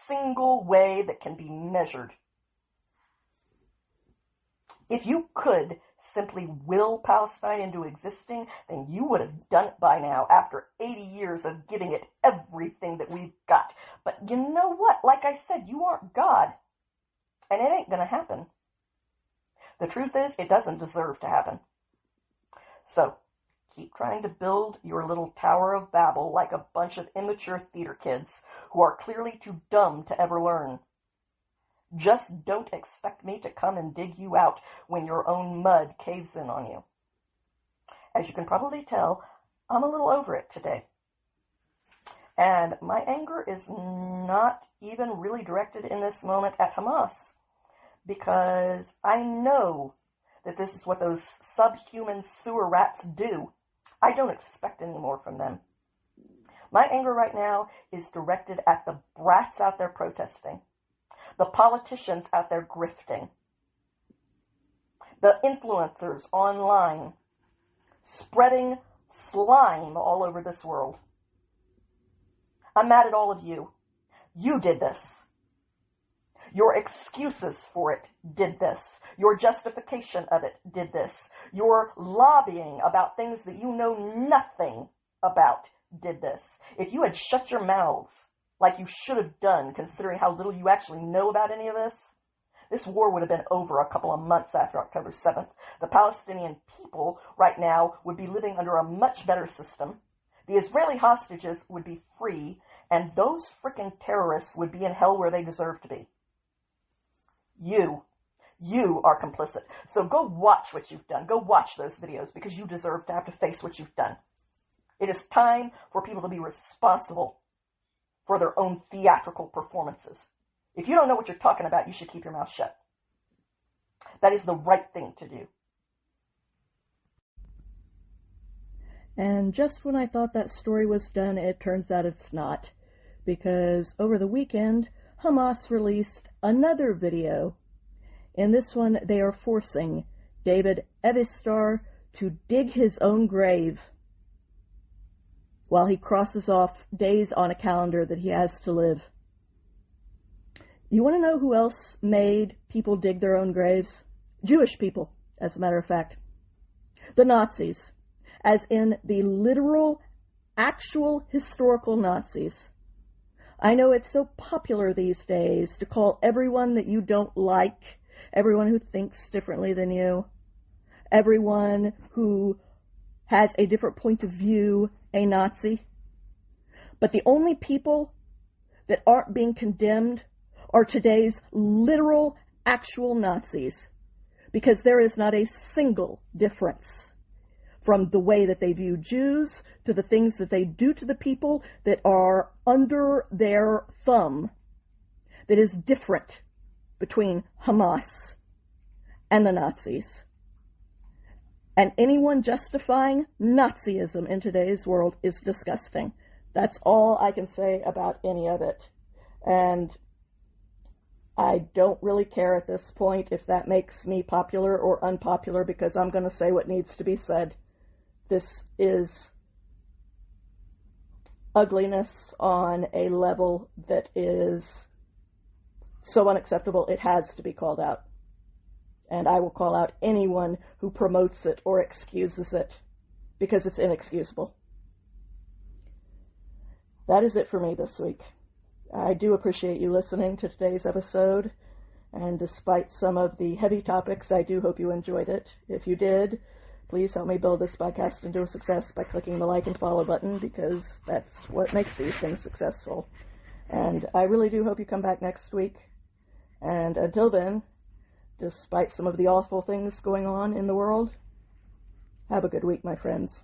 single way that can be measured. If you could simply will Palestine into existing, then you would have done it by now after 80 years of giving it everything that we've got. But you know what? Like I said, you aren't God. And it ain't going to happen. The truth is, it doesn't deserve to happen. So, keep trying to build your little Tower of Babel like a bunch of immature theater kids who are clearly too dumb to ever learn. Just don't expect me to come and dig you out when your own mud caves in on you. As you can probably tell, I'm a little over it today. And my anger is not even really directed in this moment at Hamas, because I know that this is what those subhuman sewer rats do. I don't expect any more from them. My anger right now is directed at the brats out there protesting, the politicians out there grifting, the influencers online spreading slime all over this world. I'm mad at all of you. You did this. Your excuses for it did this. Your justification of it did this. Your lobbying about things that you know nothing about did this. If you had shut your mouths like you should have done, considering how little you actually know about any of this war would have been over a couple of months after October 7th. The Palestinian people right now would be living under a much better system. The Israeli hostages would be free, and those frickin' terrorists would be in hell where they deserve to be. You are complicit. So go watch what you've done. Go watch those videos, because you deserve to have to face what you've done. It is time for people to be responsible for their own theatrical performances. If you don't know what you're talking about, you should keep your mouth shut. That is the right thing to do. And just when I thought that story was done, it turns out it's not. Because over the weekend, Hamas released another video. In this one, they are forcing David Evistar to dig his own grave while he crosses off days on a calendar that he has to live. You want to know who else made people dig their own graves? Jewish people, as a matter of fact. The Nazis, as in the literal, actual, historical Nazis. I know it's so popular these days to call everyone that you don't like, everyone who thinks differently than you, everyone who has a different point of view, a Nazi. But the only people that aren't being condemned are today's literal, actual Nazis, because there is not a single difference from the way that they view Jews to the things that they do to the people that are under their thumb that is different between Hamas and the Nazis. And anyone justifying Nazism in today's world is disgusting. That's all I can say about any of it. And I don't really care at this point if that makes me popular or unpopular, because I'm going to say what needs to be said. This is ugliness on a level that is so unacceptable it has to be called out. And I will call out anyone who promotes it or excuses it, because it's inexcusable. That is it for me this week. I do appreciate you listening to today's episode, and despite some of the heavy topics, I do hope you enjoyed it. If you did, please help me build this podcast into a success by clicking the like and follow button, because that's what makes these things successful. And I really do hope you come back next week. And until then, despite some of the awful things going on in the world, have a good week, my friends.